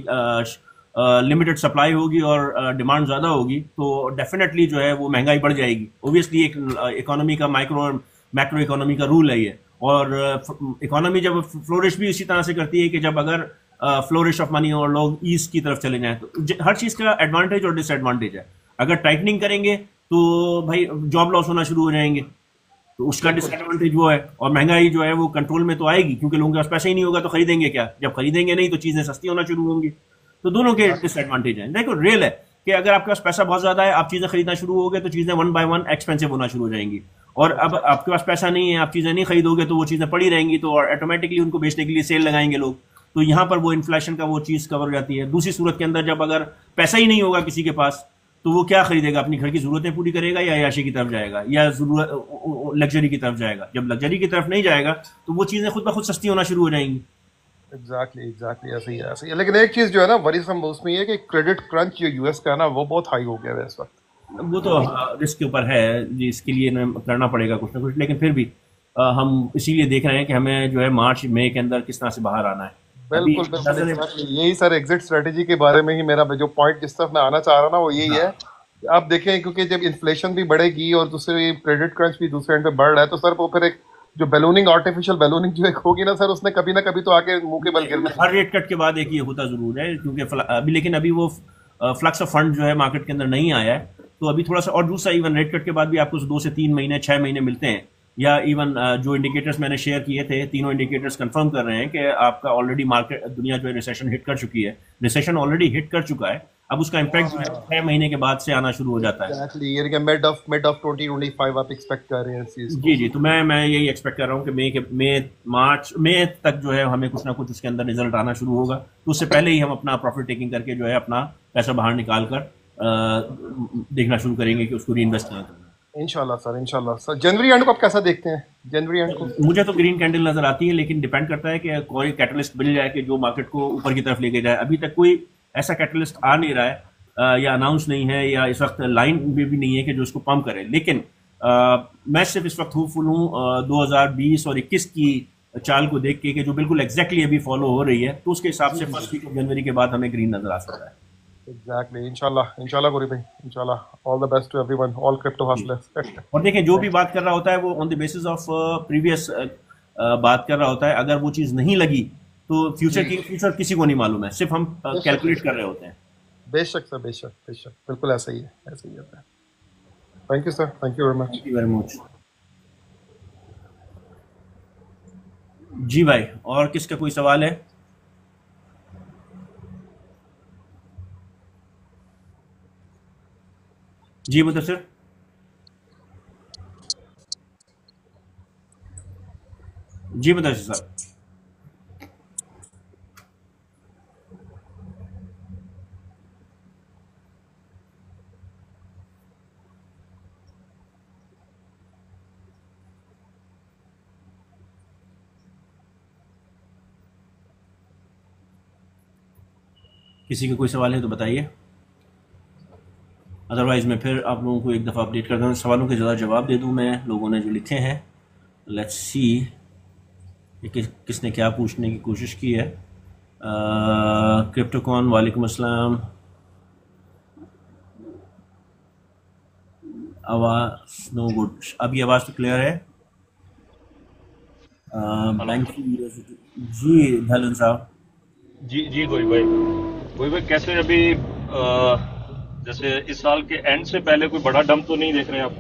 लिमिटेड सप्लाई होगी और डिमांड ज्यादा होगी, तो डेफिनेटली जो है वो महंगाई बढ़ जाएगी। ओब्वियसली एक इकोनॉमी का मैक्रो इकोनॉमी का रूल है ये। और इकोनॉमी जब फ्लोरिश भी इसी तरह से करती है कि जब अगर फ्लोरिश ऑफ मनी और लोग ईस्ट की तरफ चले जाएं, तो हर चीज का एडवांटेज और डिसएडवांटेज है। अगर टाइटनिंग करेंगे तो भाई जॉब लॉस होना शुरू हो जाएंगे, तो उसका डिसएडवांटेज वो है। और महंगाई जो है वो कंट्रोल में तो आएगी, क्योंकि लोगों के पास पैसा ही नहीं होगा तो खरीदेंगे क्या? जब खरीदेंगे नहीं तो चीजें सस्ती होना शुरू होंगी। तो दोनों के डिसएडवांटेज हैं। देखो, रियल है कि अगर आपके पास पैसा बहुत ज्यादा है, आप चीजें खरीदना शुरू हो गए तो चीजें वन बाय वन एक्सपेंसिव होना शुरू हो जाएंगी। और अब आपके पास पैसा नहीं है, आप चीजें नहीं खरीदोगे तो वो चीजें पड़ी रहेंगी, तो ऑटोमेटिकली उनको बेचने के लिए सेल लगाएंगे लोग। तो यहाँ पर वो इन्फ्लेशन का वो चीज कवर हो जाती है। दूसरी सूरत के अंदर जब अगर पैसा ही नहीं होगा किसी के पास, तो वो क्या खरीदेगा? अपनी घर की जरूरतें पूरी करेगा या याशी की तरफ जाएगा या लग्जरी की तरफ जाएगा? जब लग्जरी की तरफ नहीं जाएगा तो वो चीजें खुद ब खुद सस्ती होना शुरू हो जाएंगी। एग्जैक्टली ऐसे ही है। लेकिन एक चीज जो है ना वरीसम उसमें ये कि क्रेडिट क्रंच जो यूएस का है ना वो बहुत हाई हो गया है इस वक्त। वो तो रिस्क के ऊपर है जी, इसके लिए करना पड़ेगा कुछ ना कुछ। लेकिन फिर भी हम इसीलिए देख रहे हैं कि हमें जो है मार्च मई के अंदर किस तरह से बाहर आना है। बिल्कुल exactly। यही सर एग्जिट स्ट्रेटेजी के बारे में ही मेरा जो पॉइंट जिस तरफ मैं आना चाह रहा ना वो यही है। आप देखें, क्योंकि जब इन्फ्लेशन भी बढ़ेगी और दूसरे क्रेडिट क्रंच भी दूसरे एंड पे बढ़ रहा है, तो सर वो फिर एक जो बैलूनिंग, आर्टिफिशियल बैलूनिंग जो एक होगी ना सर, उसने कभी ना कभी तो आके मुंह के बल गिरना। हर रेट कट के बाद एक ये होता जरूर है, क्योंकि लेकिन अभी वो फ्लक्स ऑफ फंड जो है मार्केट के अंदर नहीं आया है, तो अभी थोड़ा सा। और दूसरा, इवन रेट कट के बाद भी आपको 2 से 3 महीने 6 महीने मिलते हैं, या इवन जो इंडिकेटर्स मैंने शेयर किए थे, तीनों इंडिकेटर्स कंफर्म कर रहे हैं कि आपका ऑलरेडी मार्केट, दुनिया जो है रिसेशन हिट कर चुकी है। रिसेशन ऑलरेडी हिट कर चुका है, अब उसका इम्पैक्ट जो है 6 महीने के बाद से आना शुरू हो जाता है। एग्जैक्टली, मिड ऑफ 2025 आप एक्सपेक्ट कर रहे हैं इस चीज को। जी तो मैं यही एक्सपेक्ट कर रहा हूँ कि मई तक जो है हमें कुछ ना कुछ उसके अंदर रिजल्ट आना शुरू होगा। तो उससे पहले ही हम अपना प्रॉफिट टेकिंग करके जो है अपना पैसा बाहर निकाल कर देखना शुरू करेंगे कि उसको री इन्वेस्ट करना है। इंशाल्लाह सर। जनवरी एंड को आप कैसा देखते हैं? जनवरी एंड को मुझे तो ग्रीन कैंडल नजर आती है, लेकिन डिपेंड करता है कि कोई कैटलिस्ट मिल जाए कि जो मार्केट को ऊपर की तरफ लेके जाए। अभी तक कोई ऐसा कैटलिस्ट आ नहीं रहा है, या अनाउंस नहीं है, या इस वक्त लाइन में भी नहीं है कि जो इसको पंप करे। लेकिन मैं सिर्फ इस वक्त होपफुल हूँ 2020 और 21 की चाल को देख के कि जो बिल्कुल एग्जैक्टली अभी फॉलो हो रही है, तो उसके हिसाब से फर्स्ट वीक ऑफ जनवरी के बाद हमें ग्रीन नजर आ सकता है। एग्जैक्टली, इंशाल्लाह गुरी भाई, इंशाल्लाह। All the best to everyone, all crypto hustlers. और देखें, जो भी बात कर रहा होता है वो on the basis of previous बात कर रहा होता है। अगर वो चीज़ नहीं लगी तो फ्यूचर किसी को नहीं मालूम है, सिर्फ हम कैलकुलेट कर रहे होते हैं। बेशक सर, बेशक बिल्कुल ऐसा ही है। Thank you sir, thank you very much. जी भाई, और किसका कोई सवाल है? जी मुदस्सिर। जी मुदस्सिर साहब। किसी का कोई सवाल है तो बताइए, अदरवाइज़ मैं फिर आप लोगों को एक दफ़ा अपडेट करता हूँ। सवालों के ज़्यादा जवाब दे दूँ मैं, लोगों ने जो लिखे हैं। लेट्स सी किसने क्या पूछने की कोशिश की है। क्रिप्टोकॉन, वालेकुम अस्सलाम। आवाज़ नो गुड। अभी आवाज़ तो क्लियर है? बैंक जी धलन साहब। जी जी गोई भाई कैसे अभी जैसे इस साल के एंड से पहले कोई बड़ा डंप तो नहीं देख रहे आप?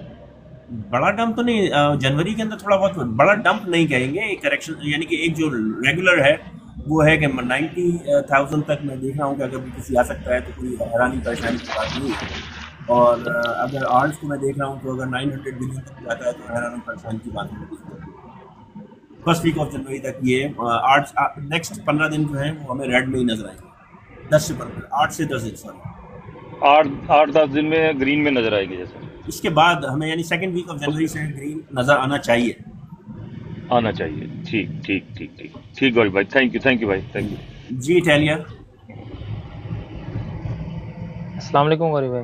बड़ा डंप तो नहीं, जनवरी के अंदर थोड़ा बहुत बड़ा डंप नहीं कहेंगे, एक करेक्शन, यानी कि एक जो रेगुलर है वो है कि 90,000 तक मैं देख रहा हूँ कि अगर भी किसी आ सकता है तो कोई हैरानी परेशानी की बात नहीं है। और अगर आर्ट्स को मैं देख रहा हूँ तो अगर 900 बिलियन तक जाता है तो हैरानी परेशानी की बात नहीं। फर्स्ट वीक ऑफ जनवरी तक ये आर्ट्स नेक्स्ट 15 दिन जो है वो हमें रेड में ही नजर आएंगे, 10 से 15, 8 से 10 दिन सॉरी। 8-10 दिन में ग्रीन में नजर आएगी जैसे। इसके बाद हमें यानी सेकंड वीक ऑफ जनवरी से ग्रीन नजर आना चाहिए। आना चाहिए, ठीक ठीक ठीक ठीक ठीक गौरी भाई, थैंक यू भाई, थैंक यू। जी इटालिया। अस्सलाम वालेकुम गौरी भाई।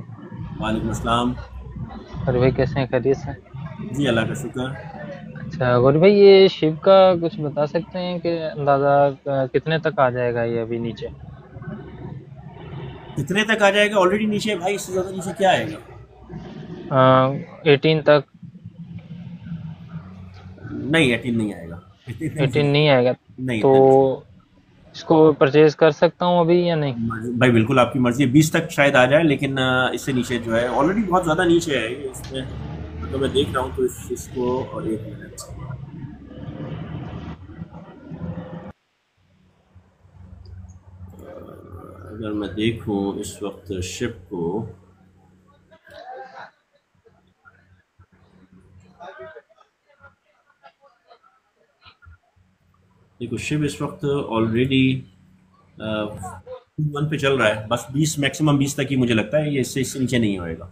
वालेकुम अस्सलाम। गौरी भाई कैसे हैं, खैरियत से? जी अल्लाह का शुक्र। अच्छा गौरी भाई, ये शिव का कुछ बता सकते हैं कि अंदाज़ा कितने तक आ जाएगा ये अभी नीचे? कितने तक आ जाएगा? ऑलरेडी नीचे भाई, इससे ज़्यादा नीचे क्या आएगा? 18 तक। नहीं 18 नहीं आएगा। 18 नहीं आएगा नहीं तो इसको परचेज कर सकता हूँ अभी या नहीं? भाई बिल्कुल आपकी मर्जी है, 20 तक शायद आ जाए, लेकिन इससे नीचे जो है ऑलरेडी बहुत ज़्यादा नीचे है ये, इसमें तो मैं देख रहा हूँ तो इसको। और एक मिनट, अगर मैं देखूँ इस वक्त शिप को, देखो शिप इस वक्त ऑलरेडी 1 पे चल रहा है, बस 20 मैक्सिमम 20 तक ही मुझे लगता है, ये इससे नीचे नहीं होएगा।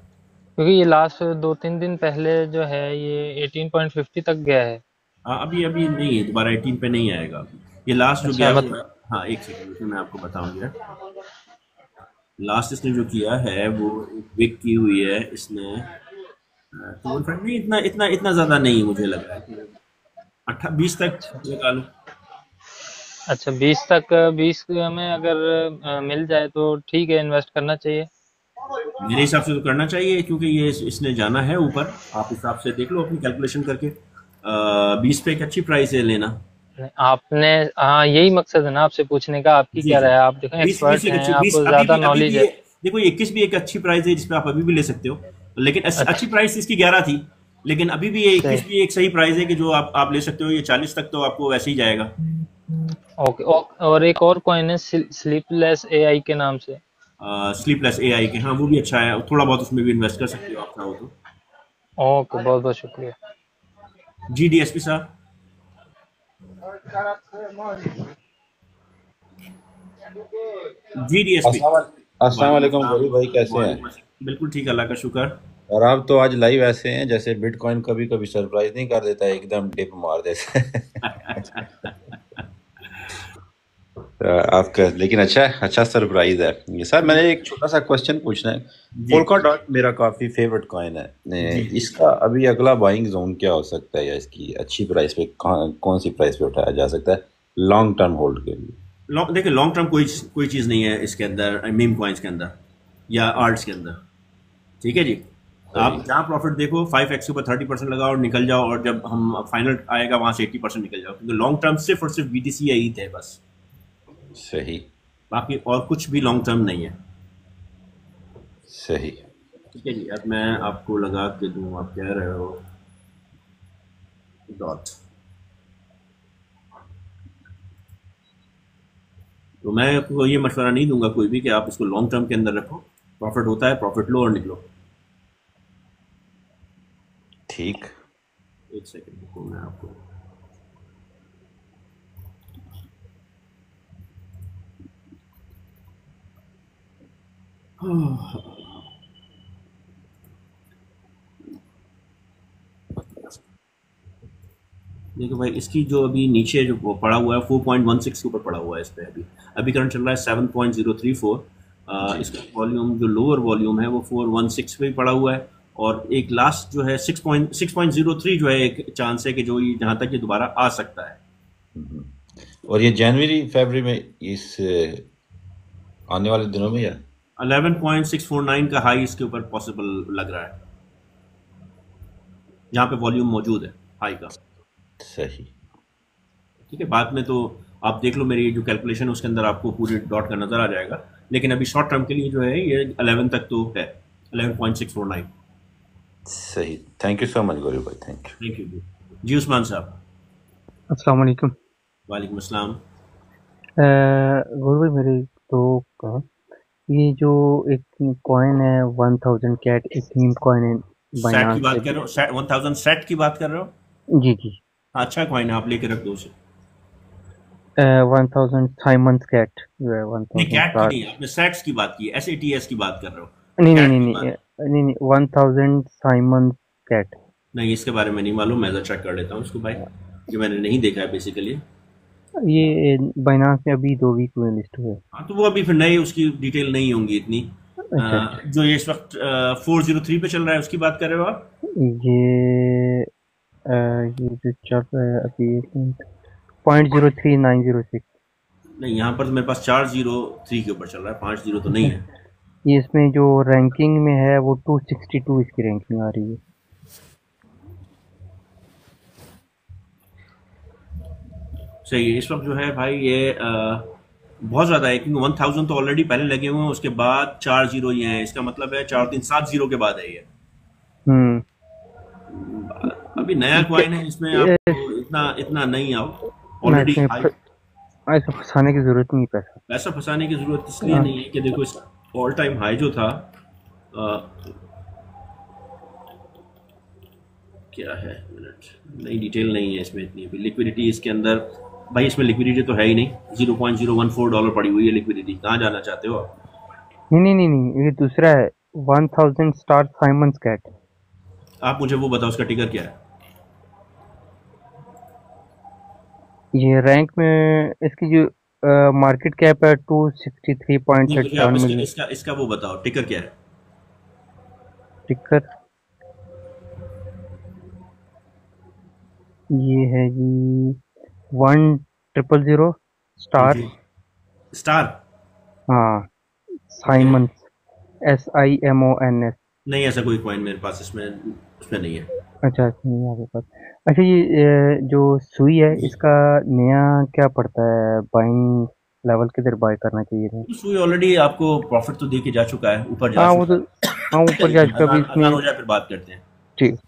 क्योंकि ये लास्ट 2-3 दिन पहले जो है ये 18.50 तक गया है। अभी नहीं, दोबारा 18 पे नहीं आएगा। ये लास्ट जो अच्छा, गया हाँ एक सेकंड मैं आपको बताऊंगा। लास्ट इसने जो किया है वो विक की हुई है इसने, तो नहीं इतना ज़्यादा नहीं मुझे लग रहा है, 20 तक लगा लो। अच्छा 20 तक, 20 में अगर मिल जाए तो ठीक है, इन्वेस्ट करना चाहिए मेरे हिसाब से तो करना चाहिए, क्योंकि ये इसने जाना है ऊपर। आप हिसाब से देख लो अपनी कैलकुलेशन करके, 20 पे एक अच्छी प्राइस है लेना। आपने, हाँ यही मकसद है ना आपसे पूछने का, आपकी क्या राय है? आप देखें एक्सपर्ट हैं, आपको ज्यादा नॉलेज है। देखो 21 भी एक अच्छी प्राइस है जिसपे आप अभी भी ले सकते हो, लेकिन अच्छी प्राइस इसकी 11 थी, लेकिन अभी भी ये 21 भी एक सही प्राइस है कि जो आप ले सकते हो। ये 40 तक तो आपको वैसे ही जाएगा। ओके, और एक और कॉइन है स्लीपलेस एआई के नाम से। स्लीपलेस एआई के, हाँ वो भी अच्छा है, थोड़ा बहुत उसमें भी इन्वेस्ट कर सकते हो आप चाहो तो। ओके, बहुत बहुत शुक्रिया। जी डीएसपी साहब। जी डीएसपी। अस्सलाम वालेकुम गौरी भाई, कैसे हैं? बिल्कुल ठीक, अल्लाह का शुक्र। और आप तो आज लाइव ऐसे हैं जैसे बिटकॉइन कभी कभी सरप्राइज नहीं कर देता, एकदम डिप मार देता है। आपका लेकिन अच्छा सरप्राइज है ये सर। मैंने एक छोटा सा क्वेश्चन पूछना है। पोल्काडॉट मेरा काफी फेवरेट कॉइन है, इसका अभी अगला बाइंग जोन क्या हो सकता है, या इसकी अच्छी प्राइस पे कौन सी प्राइस पे उठाया जा सकता है लॉन्ग टर्म होल्ड के लिए? देखिए लॉन्ग टर्म कोई चीज़ नहीं है इसके अंदर, मीम कॉइन्स के अंदर या आर्ट्स के अंदर, ठीक है जी। आप जहाँ प्रॉफिट देखो 5x के ऊपर 30% लगाओ और निकल जाओ, और जब हम फाइनल आएगा वहाँ से 80% निकल जाओ, क्योंकि लॉन्ग टर्म सिर्फ और सिर्फ BTC या ETH है बस। सही, बाकी और कुछ भी लॉन्ग टर्म नहीं है। सही, ठीक है जी। अब मैं आपको लगा के दूँ, आप कह रहे हो डॉट, तो मैं आपको ये मशवरा नहीं दूंगा कोई भी कि आप इसको लॉन्ग टर्म के अंदर रखो। प्रॉफिट होता है, प्रॉफिट लो और निकलो। ठीक, एक सेकंड रुको, मैं आपको देखो भाई, इसकी जो अभी नीचे जो पड़ा हुआ है 4.16 के ऊपर पड़ा हुआ है इस पर। अभी करंट चल रहा है 7.034। इसका वॉल्यूम जो लोअर वॉल्यूम है वो 416 पे पड़ा हुआ है, और एक लास्ट जो है 6.03 जो है एक चांस है कि जो ये जहाँ तक ये दोबारा आ सकता है। और ये जनवरी फरवरी में इस आने वाले दिनों में या 11.649 का हाई इसके ऊपर पॉसिबल लग रहा है, जहाँ पे वॉल्यूम मौजूद है हाई का। सही, ठीक है। बाद में तो आप देख लो मेरी जो कैलकुलेशन उसके अंदर आपको पूरे डॉट का नज़र आ जाएगा। लेकिन अभी शॉर्ट टर्म के लिए जो है ये 11 तक तो है, 11.649। सही, थैंक यू सो मच गौरव भाई, थैंक यू। थैंक यू जी। उस्मान साहब। अस्सलाम वालेकुम। वालेकुम अस्सलाम। गौरव भाई मेरे तो का ये जो एक कॉइन है 1000 कैट, एक मीम कॉइन है सेट की बाइनांस बात से। कर रहे हो? 1000 सेट की बात कर रहे हो? जी जी। अच्छा कॉइन है, आप लेके रख दो उसे। 1000 साइमंस कैट जो है नहीं 1000 कैट की स्टार। नहीं, आपने सेट्स की बात की, SATS की बात कर रहे हो, नहीं नहीं कैट नहीं की नहीं बात नहीं नहीं 1000 साइमंस कैट। नहीं। इसके बारे में नहीं मालूम, मैं चेक कर लेता हूँ इसको भाई, ये मैंने नहीं देखा है बेसिकली। ये बाइनांस में अभी 2 वीक हुए लिस्ट हुए। हाँ तो वो अभी फिर नई उसकी डिटेल नहीं होंगी इतनी। अच्छा अच्छा। जो ये इस वक्त 403 पे चल रहा है उसकी बात कर रहे हो आप? ये जो चल रहा है अभी 0.03906। नहीं यहाँ पर तो मेरे पास 403 के ऊपर चल रहा है, 50 तो नहीं है। ये इसमें जो रैंकिंग में है वो 262 इसकी रैंकिंग आ रही है। सही है। इस वक्त जो है भाई ये बहुत ज़्यादा है, क्योंकि 1000 तो ऑलरेडी पहले लगे हुए हैं, उसके बाद 4 जीरो ये हैं, इसका मतलब है 4 3 7 जीरो के बाद है ये। अभी नया कॉइन है, इसमें आपको इतना इतना नहीं आओ ऑलरेडी। ऐसा फंसाने की जरूरत नहीं, पैसा फंसाने की जरूरत इसलिए नहीं है कि देखो इस ऑल टाइम हाई जो था क्या है, मिनट नहीं डिटेल नहीं है इसमें इतनी भी। लिक्विडिटी इसके अंदर भाई, इसमें लिक्विडिटी तो है ही नहीं, $0.014 पड़ी हुई है लिक्विडिटी। कहाँ जाना चाहते हो आप? नहीं ये दूसरा है 1000 स्टार साइमंस कैट। आप मुझे वो बताओ उसका टिकर क्या है? ये रैंक में इसकी जो मार्केट कैप है 263.37 मिलियन। इसका वो बताओ टिकर क्या है? टिकर ये है जी 1000 स्टार। स्टार हाँ साइमंस SIMONS। नहीं ऐसा कोई कॉइन मेरे पास इसमें नहीं है। अच्छा नहीं आपके पास। अच्छा ये जो सुई है इसका नया क्या पड़ता है, बाइंग लेवल किधर बाय करना चाहिए था? सुई ऑलरेडी आपको प्रॉफिट तो दे के जा चुका है, ऊपर जा चुका है। हाँ ऊपर जा चुका है। इसमें हो जाए फिर बात करते हैं। ठीक।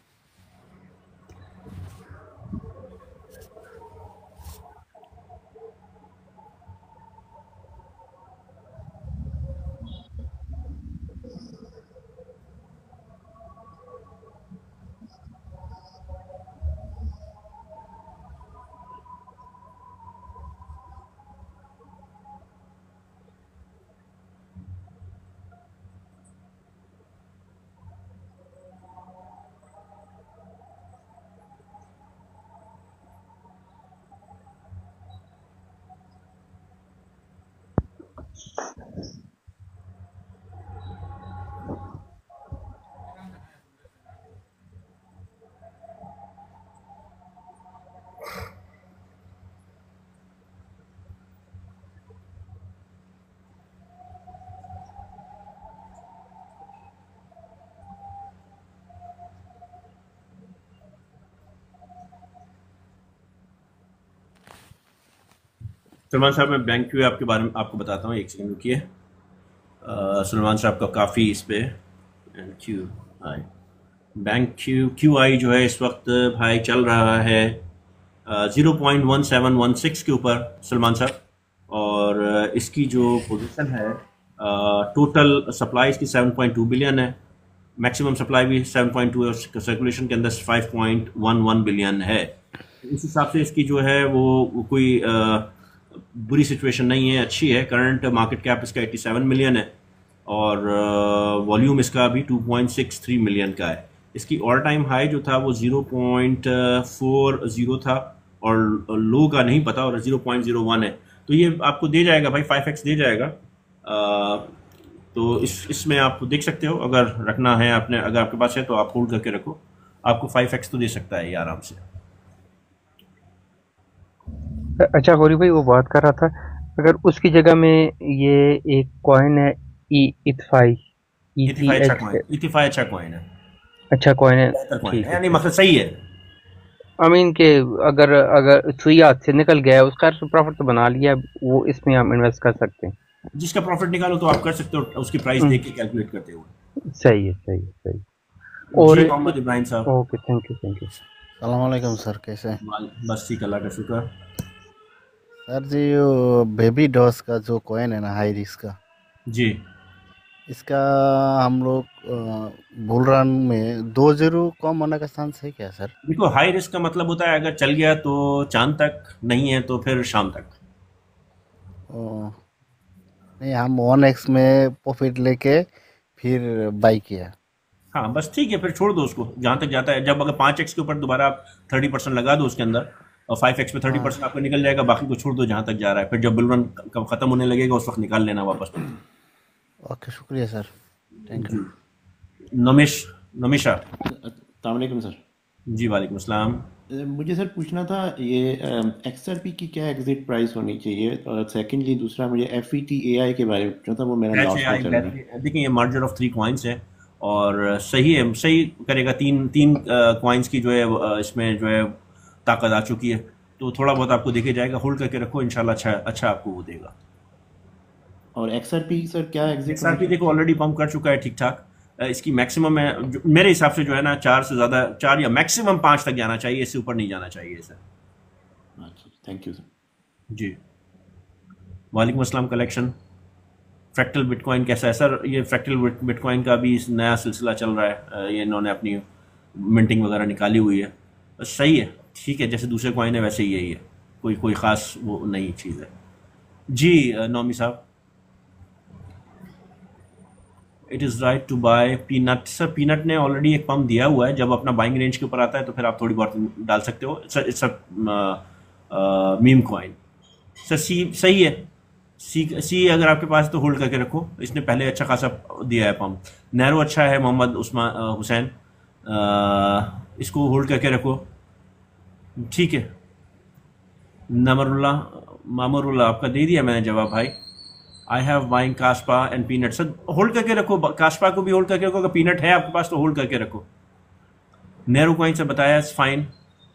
सलमान साहब मैं बैंक क्यू आपके बारे में आपको बताता हूँ, एक सेकंड रुकिए। सलमान साहब का काफ़ी इस पे Q I bank Q I जो है इस वक्त भाई चल रहा है 0.1716 के ऊपर सलमान साहब। और इसकी जो पोजीशन है टोटल सप्लाई इसकी 7.2 बिलियन है, मैक्सिमम सप्लाई भी 7.2 है, सर्कुलेशन के अंदर 5.11 बिलियन है। इस हिसाब से इसकी जो है वो कोई बुरी सिचुएशन नहीं है, अच्छी है। करंट मार्केट कैप इसका 87 मिलियन है और वॉल्यूम इसका अभी 2.63 मिलियन का है। इसकी ऑल टाइम हाई जो था वो 0.40 था और लो का नहीं पता, और 0.01 है। तो ये आपको दे जाएगा भाई 5x दे जाएगा। तो इसमें आप देख सकते हो, अगर रखना है आपने, अगर आपके पास है तो आप होल्ड करके रखो, आपको 5x तो दे सकता है ये आराम से। अच्छा गौरी भाई वो बात कर रहा था, अगर उसकी जगह में ये एक कॉइन है इथिफाई अच्छा कॉइन है, अच्छा कॉइन है, ठीक है, नहीं मतलब सही है। आई मीन कि अगर अगर सुई हाथ से निकल गया है उसका प्रॉफिट तो बना लिया, वो इसमें हम इन्वेस्ट कर सकते हैं। जिसका प्रॉफिट निकालो तो आप कर सकते हो, उसकी प्राइस देख के कैलकुलेट करते हुए। सही है, सही है, सही। और जी मोहम्मद इब्राहिम साहब। Okay, thank you, thank you. सलाम अलैकुम सर, कैसे हैं? बस ठीक, अल्लाह का शुक्र। सर जी वो बेबी डॉस का जो कॉइन है ना, हाई रिस्क का, जी इसका हम लोग बुल रन में 2-0 कम होने का चांस है क्या सर? देखो, हाई रिस्क का मतलब होता है अगर चल गया तो चांद तक, नहीं है तो फिर शाम तक। ओ, नहीं, हम 1x में प्रॉफिट लेके फिर बाई किया। हाँ बस ठीक है, फिर छोड़ दो उसको जहाँ तक जाता है। जब अगर 5x के ऊपर दोबारा आप 30% लगा दो उसके अंदर, और 5x पे 30% आपका निकल जाएगा, बाकी को छोड़ दो जहाँ तक जा रहा है। फिर जब बुल रन खत्म होने लगेगा उस वक्त निकाल लेना वापस। ओके, शुक्रिया सर, थैंक यू। नमिशा। अस्सलाम वालेकुम सर। जी वालेकुम अस्सलाम। मुझे सर पूछना था ये XRP की क्या एग्जिट प्राइस होनी चाहिए, और सेकंडली दूसरा मुझे FETAI के बारे में पूछना था, वो मेरा लॉस में चल रहा है। देखिए, ये मर्जर ऑफ 3 कॉइन्स है और सही है, सही करेगा। तीन कॉइन्स की जो है इसमें जो है ताकत आ चुकी है, तो थोड़ा बहुत आपको देखे जाएगा। होल्ड करके रखो, इंशाल्लाह अच्छा आपको वो देगा। और XRP सर क्या एग्जिट? XRP देखो ऑलरेडी पंप कर चुका है ठीक ठाक। इसकी मैक्सिमम है मेरे हिसाब से जो है ना 4 से ज़्यादा, 4 या मैक्सिमम 5 तक जाना चाहिए, इससे ऊपर नहीं जाना चाहिए सर। अच्छा, थैंक यू सर। जी वालेकुम अस्सलाम। कलेक्शन फ्रैक्टल बिटकॉइन कैसा है सर? ये फ्रैक्टल बिटकॉइन का भी नया सिलसिला चल रहा है। ये इन्होंने अपनी मिंटिंग वगैरह निकाली हुई है, सही है, ठीक है। जैसे दूसरे कॉइन है वैसे ही यही है, कोई ख़ास वो नई चीज़ है। जी नौमी साहब। It is right to buy Peanut. Sir Peanut ने ऑलरेडी एक पंप दिया हुआ है, जब अपना बाइंग रेंज के ऊपर आता है तो फिर आप थोड़ी बहुत डाल सकते हो। It's meme coin. सर सही है। सी अगर आपके पास तो होल्ड करके रखो, इसने पहले अच्छा खासा दिया है पंप। नैरो अच्छा है, मोहम्मद हुसैन, इसको होल्ड करके रखो, ठीक है। मामरुल्ला आपका दे दिया मैंने जवाब भाई। I have buying Kaspa and peanut. Sir hold करके रखो, कास्पा को भी होल्ड करके रखो, अगर पीनट है आपके पास तो होल्ड करके रखो। नेहरू कॉइन से बताया फाइन।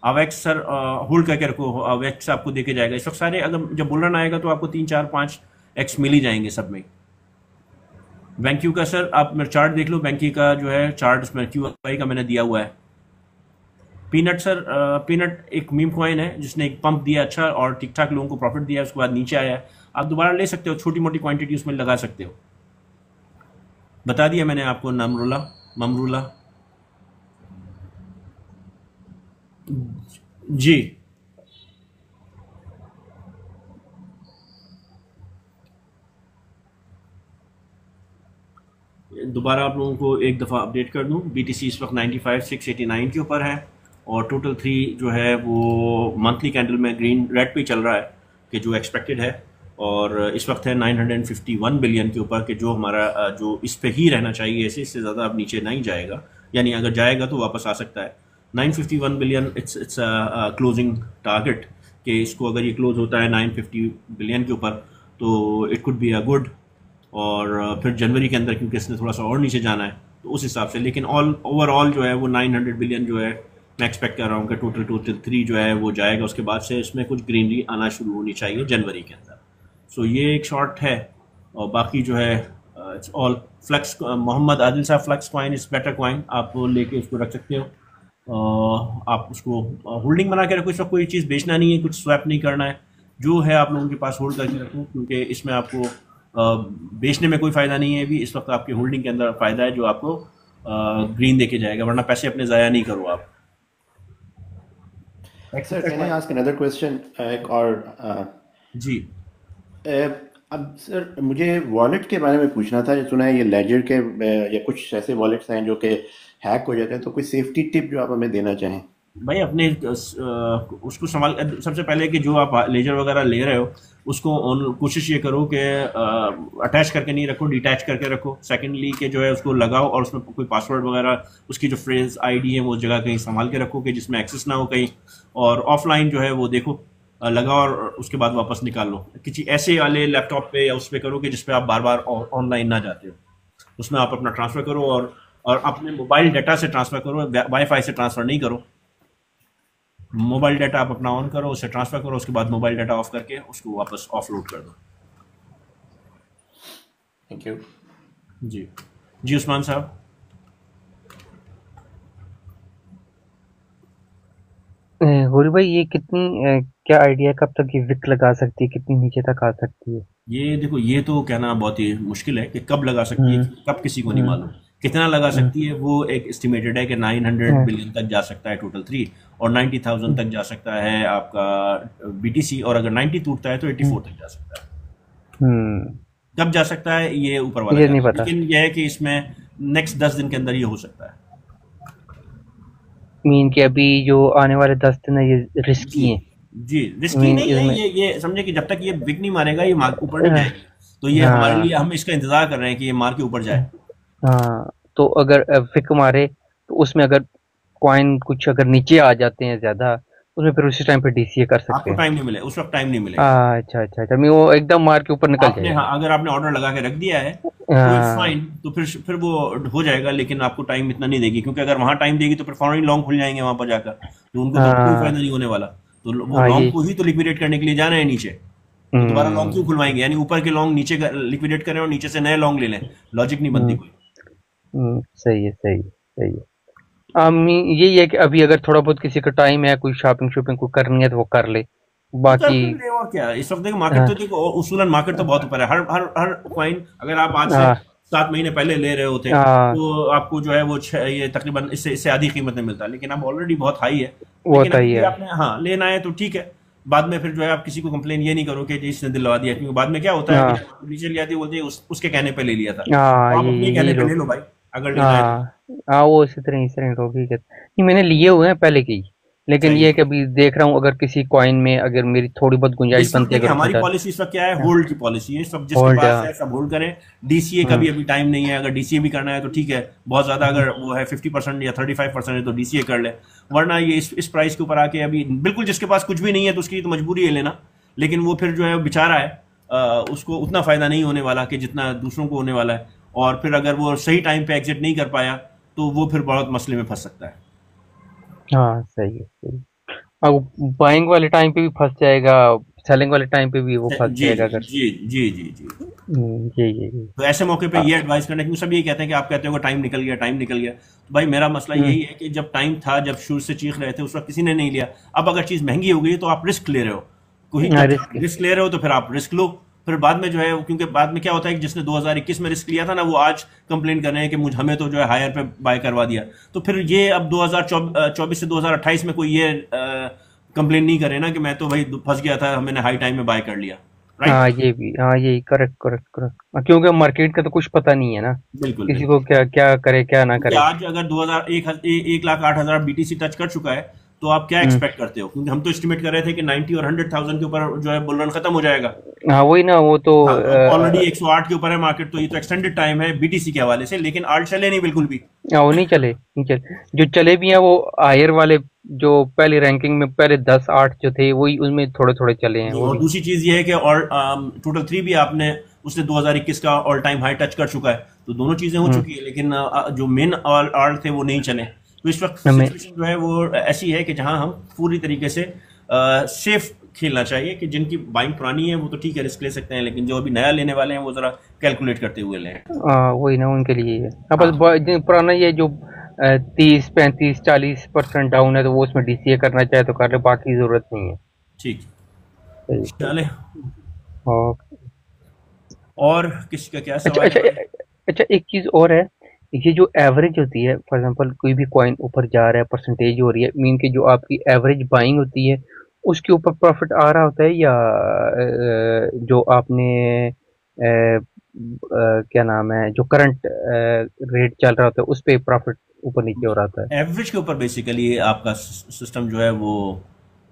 अवेक्स सर होल्ड करके रखो, अवेक्स आपको देके जाएगा इस वक्त सारे। अगर जब बुल रन आएगा तो आपको 3, 4, 5x मिल ही जाएंगे सब में। बैंक्यू का सर आप मेरा चार्ट देख लो, बैंकी का जो है चार्ट उसमें QI का मैंने दिया हुआ है। पीनट सर, पीनट एक मीम कॉइन है जिसने एक पंप दिया अच्छा और ठीक ठाक लोगों को प्रॉफिट दिया, उसके बाद नीचे आया है। आप दोबारा ले सकते हो, छोटी मोटी क्वांटिटी उसमें लगा सकते हो। बता दिया मैंने आपको। ममरूला जी। दोबारा आप लोगों को एक दफ़ा अपडेट कर दूं, BTC इस वक्त 95,689 के ऊपर है और टोटल 3 जो है वो मंथली कैंडल में ग्रीन रेड पे चल रहा है कि जो एक्सपेक्टेड है, और इस वक्त है 951 बिलियन के ऊपर कि जो हमारा जो इस पे ही रहना चाहिए, इससे ज़्यादा अब नीचे नहीं जाएगा, यानी अगर जाएगा तो वापस आ सकता है। 951 बिलियन इट्स क्लोजिंग टारगेट, कि इसको अगर ये क्लोज होता है 950 बिलियन के ऊपर तो it could be a good. और फिर जनवरी के अंदर क्योंकि इसने थोड़ा सा और नीचे जाना है तो उस हिसाब से, लेकिन ओवरऑल जो है वो 900 बिलियन जो है मैं एक्सपेक्ट कर रहा हूँ कि टोटल 3 जो है वो जाएगा। उसके बाद से इसमें कुछ ग्रीनरी आना शुरू होनी चाहिए जनवरी के अंदर। सो ये एक शॉर्ट है, और बाकी जो है it's all Flax. Mohammad Adil साहब, Flax coin is better coin, आप लेके उसको रख सकते हो। आप उसको होल्डिंग बना के रखो, इसमें कोई चीज़ बेचना नहीं है, कुछ स्वैप नहीं करना है, जो है आप लोगों के पास होल्ड करके रखो, क्योंकि इसमें आपको बेचने में कोई फ़ायदा नहीं है। अभी इस वक्त आपके होल्डिंग के अंदर फ़ायदा है जो आपको ग्रीन देके जाएगा, वरना पैसे अपने ज़ाया नहीं करो आप। Sir can I ask another question? एक और जी। अब सर मुझे वॉलेट के बारे में पूछना था। सुना है ये लेजर के या कुछ ऐसे वॉलेट्स हैं जो कि हैक हो जाते हैं, तो कोई सेफ्टी टिप जो आप हमें देना चाहें? भाई अपने उसको संभाल, सबसे पहले कि जो आप लेजर वगैरह ले रहे हो उसको कोशिश ये करो कि अटैच करके नहीं रखो, डिटैच करके रखो। सेकेंडली कि जो है उसको लगाओ और उसमें कोई पासवर्ड वगैरह, उसकी जो फ्रेज ID है वो जगह कहीं संभाल के रखो कि जिसमें एक्सेस ना हो कहीं। और ऑफलाइन जो है वो देखो, लगाओ और उसके बाद वापस निकाल लो। किसी ऐसे वाले लैपटॉप पे या उस पर करो कि जिसपे आप बार बार ऑनलाइन ना जाते हो, उसमें आप अपना ट्रांसफ़र करो और अपने मोबाइल डाटा से ट्रांसफ़र करो, वाईफाई से ट्रांसफ़र नहीं करो। मोबाइल डाटा आप अपना ऑन करो, उसे ट्रांसफ़र करो, उसके बाद मोबाइल डाटा ऑफ करके उसको वापस ऑफलोड कर दो। Thank you. जी जी उस्मान साहब। गौरी भाई ये कितनी क्या आइडिया कब तक ये विक लगा सकती है, कितनी नीचे तक आ सकती है? ये देखो, ये तो कहना बहुत ही मुश्किल है कि कब लगा सकती है, कब किसी को नहीं मालूम। कितना लगा सकती है वो एक एस्टिमेटेड है कि 900 बिलियन तक जा सकता है टोटल 3, और 90,000 तक जा सकता है आपका BTC, और अगर 90 टूटता है तो 84 तक जा सकता है। कब जा सकता है ये ऊपर वाला ये नहीं पता, लेकिन यह है कि इसमें नेक्स्ट 10 दिन के अंदर ये हो सकता है। मीन कि अभी जो आने वाले 10 दिन है ये रिस्की हैं। जी रिस्की नहीं है, ये समझे कि जब तक ये विक नहीं मारेगा ये मार्क ऊपर नहीं जाएगी, तो ये हमारे लिए, हम इसका इंतजार कर रहे हैं कि ये मार के ऊपर जाए। हाँ, तो अगर विक मारे तो उसमें अगर कॉइन कुछ अगर नीचे आ जाते हैं ज्यादा, उसमें फिर उसी टाइम पे DCA कर सकते आपको हैं। टाइम नहीं मिले, उस वक्त टाइम नहीं मिलेगा। अच्छा अच्छा अच्छा, मैं वो एकदम मार के ऊपर निकल जाएगा। हाँ, अगर आपने ऑर्डर लगा के रख दिया है तो फाइन, तो फिर वो हो जाएगा, लेकिन आपको टाइम इतना नहीं देगी, क्योंकि अगर वहां टाइम देगी तो फिर फॉरेन लॉन्ग खुल जाएंगे वहां पर जाकर, तो उनको तो कोई फायदा नहीं होने वाला। तो वो लॉन्ग को ही तो लिक्विडेट करने के लिए जाना है नीचे, तो दोबारा लॉन्ग क्यों खुलवाएंगे? यानी ऊपर के लॉन्ग नीचे लिक्विडेट करें और नीचे से नए लॉन्ग ले लें, लॉजिक नहीं बनती कोई। सही है सही है सही है। यही है कि अभी अगर थोड़ा बहुत किसी का टाइम है, कोई शॉपिंग को करनी है तो वो कर ले, बाकी और क्या। इस वक्त देखो मार्केट तो देखो, उसूलन मार्केट तो बहुत ऊपर है। हर कॉइन अगर आप आज से 7 महीने पहले ले रहे होते तो आपको जो है वो ये तकरीबन इससे आधी कीमत में मिलता है, लेकिन अब ऑलरेडी बहुत हाई है। लेकिन आपने हाँ लेना है तो ठीक है, बाद में फिर जो है आप किसी को कंप्लेन ये नहीं करो कि इसने दिलवा दिया, क्योंकि बाद में क्या होता है नीचे लिया थी, बोलते उसके कहने पे ले लिया था, आप अपने कहने पे ले लो भाई अगर लेना है। हाँ वो इस तरह रोकी नहीं, मैंने लिए हुए हैं पहले की, लेकिन ये कि अभी देख रहा हूँ अगर किसी कॉइन में अगर मेरी थोड़ी बहुत गुंजाइश बनती है। हमारी पॉलिसी इस वक्त क्या है, होल्ड की पॉलिसी है, सब जिसके पास है सब होल्ड करें। DCA का भी अभी टाइम नहीं है, अगर DCA भी करना है तो ठीक है, बहुत ज्यादा अगर वो है 50% या 35% है तो DCA कर ले, वरना ये इस प्राइस के ऊपर आके अभी बिल्कुल जिसके पास कुछ भी नहीं है तो उसकी तो मजबूरी है लेना, लेकिन वो फिर जो है बेचारा है उसको उतना फायदा नहीं होने वाला कि जितना दूसरों को होने वाला है, और फिर अगर वो सही टाइम पे एग्जिट नहीं कर पाया तो वो फिर बहुत मसले में फंस सकता है। हाँ सही है सही। अब बाइंग वाले टाइम पे भी फंस जाएगा, सेलिंग वाले टाइम पे भी वो फंस जाएगा अगर। जी जी जी जी जी। तो ऐसे मौके पे ये एडवाइस करना, क्योंकि सब ये कहते हैं कि आप कहते हो टाइम निकल गया तो भाई मेरा मसला यही है कि जब टाइम था, जब शुरू से चीख रहे थे उस वक्त किसी ने नहीं लिया। अब अगर चीज महंगी हो गई तो आप रिस्क ले रहे हो, कोई रिस्क ले रहे हो तो फिर आप रिस्क लो, फिर बाद में जो है, क्योंकि बाद में क्या होता है कि जिसने 2021 में रिस्क लिया था ना, वो आज कंप्लेन कर रहे हैं कि हमें तो जो है हायर पे बाय करवा दिया, तो फिर ये अब 2024 से 2028 में कोई ये कंप्लेन नहीं करे ना कि मैं तो भाई फंस गया था, मैंने हाई टाइम में बाय कर लिया। हाँ ये भी, हाँ यही करेक्ट, क्योंकि मार्केट का तो कुछ पता नहीं है ना, बिल्कुल किसी को क्या करे क्या ना करे। आज अगर 1,08,000 BTC टच कर चुका है तो आप क्या एक्सपेक्ट करते हो? क्योंकि हम तो एस्टिमेट कर रहे थे कि 90 और 100,000 के ऊपर जो है बुल रन खत्म हो जाएगा। हाँ वही ना, वो तो ऑलरेडी 108 के ऊपर है मार्केट, तो ये तो एक्सटेंडेड टाइम है BTC के हवाले से, लेकिन आल्ट चले नहीं बिल्कुल भी। वो नहीं चले जो चले भी हैं वो हायर वाले, जो पहले रैंकिंग में पहले 10-8 जो थे वही, उसमें थोड़े चले हैं। और दूसरी चीज ये है कि और टोटल 3 भी आपने उसने 2021 का ऑल टाइम हाई टच कर चुका है, तो दोनों चीजें हो चुकी है, लेकिन जो मेन आल्ट थे वो नहीं चले। तो इस वक्त सिचुएशन जो है वो ऐसी है कि जहां हम पूरी तरीके से सेफ खेलना चाहिए, कि जिनकी बाइंग पुरानी है वो तो ठीक है रिस्क ले सकते हैं, लेकिन जो अभी नया लेने वाले हैं वो जरा कैलकुलेट करते हुए लें। वही ना, उनके लिए है। बस पुराना ये जो 30, 35, 40% डाउन है तो वो उसमें DCA करना चाहे तो कर ले, बाकी जरूरत नहीं है। ठीक चले। और किसी का क्या सवाल? अच्छा एक चीज और है, ये जो एवरेज होती है, फॉर एग्जांपल कोई भी कॉइन ऊपर जा रहा है, परसेंटेज हो रही है, मीन कि जो आपकी एवरेज बाइंग होती है उसके ऊपर प्रॉफिट आ रहा होता है, या जो आपने क्या नाम है, जो करंट रेट चल रहा होता है उस पे प्रॉफिट ऊपर नीचे हो रहा था? एवरेज के ऊपर बेसिकली आपका सिस्टम जो है वो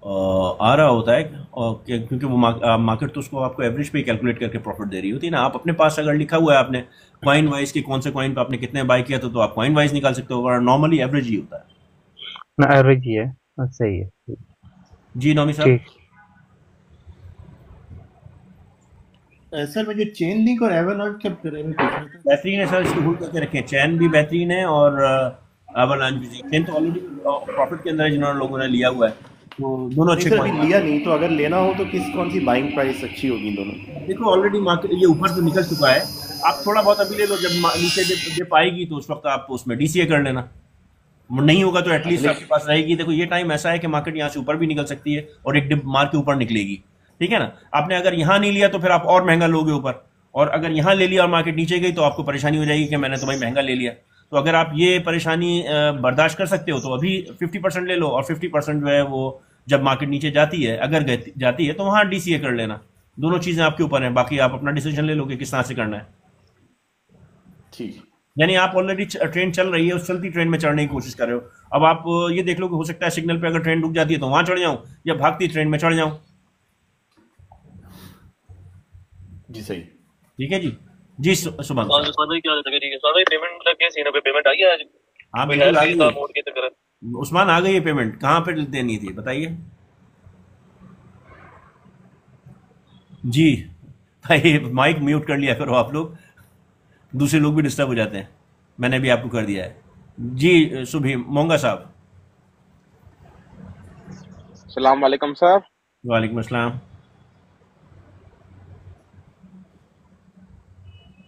आ रहा होता है, और क्योंकि वो मार्केट तो उसको आपको एवरेज पे कैलकुलेट करके प्रॉफिट दे रही होती है ना। आप अपने पास अगर लिखा हुआ है आपने कॉइन वाइज कि कौन से कॉइन पे आपने कितने बाय किया तो आप कॉइन वाइज निकाल सकते हो, और नॉर्मली एवरेज ही होता है ना, एवरेज ही है। सही है जी नॉमी साहब। सर मुझे चेन लिंक और एवरलॉन्च के बारे में पूछना था। बेहतरीन है सर, इसको होल्ड करके रखें। चैन भी बेहतरीन है और एवरलॉन्च भी। चैन तो ऑलरेडी प्रॉफिट के अंदर है जिन्होंने लोगों ने लिया हुआ है, तो दोनों नहीं अच्छे सर, अभी कॉइन। लिया नहीं, तो अगर लेना हो तो कौन सी बाइंग प्राइस अच्छी होगी इन दोनों की? देखो ऑलरेडी मार्केट ये ऊपर से निकल चुका है, आप थोड़ा बहुत अभी ले लो, जब नीचे डिप आएगी तो उस वक्त आप उसमें डीसीए कर लेना, नहीं होगा तो एटलीस्ट आपके पास रहेगी। देखो ये टाइम ऐसा है कि मार्केट यहाँ से ऊपर भी निकल सकती है और एक डिप मार के ऊपर निकलेगी, ठीक है ना। आपने अगर यहाँ नहीं लिया तो फिर आप और महंगा लोगे ऊपर, और अगर यहाँ ले लिया और मार्केट नीचे गई तो आपको परेशानी हो जाएगी कि मैंने तो भाई महंगा ले लिया। तो अगर आप ये परेशानी बर्दाश्त कर सकते हो तो अभी 50% ले लो, और 50% जो है वो जब मार्केट नीचे जाती है, अगर जाती है तो वहां डीसीए कर लेना। दोनों चीजें आपके ऊपर हैं, बाकी आप अपना डिसीजन ले लो कि किस तरह से करना है। ठीक। यानी आप ऑलरेडी ट्रेन चल रही है, उस चलती ट्रेन में चढ़ने की कोशिश कर रहे हो। अब आप ये देख लो कि हो सकता है सिग्नल पे अगर ट्रेन रुक जाती है तो वहां चढ़ जाऊं, या भागती ट्रेन में चढ़ जाऊं। जी सही। ठीक है जी। जी सुमन क्या सादा पेमेंट मतलब क्या सीन है, पेमेंट आई है आज? हाँ कोई बिल्कुल आ है गई था है। मोड की तरह? उस्मान आ गई है पेमेंट, कहाँ पे देनी थी बताइए। जी भाई माइक म्यूट कर लिया करो आप लोग, दूसरे लोग भी डिस्टर्ब हो जाते हैं। मैंने भी आपको कर दिया है। जी सुभी मोंगा साहब। सलाम वालेकुम सर। वालेकुम अस्सलाम।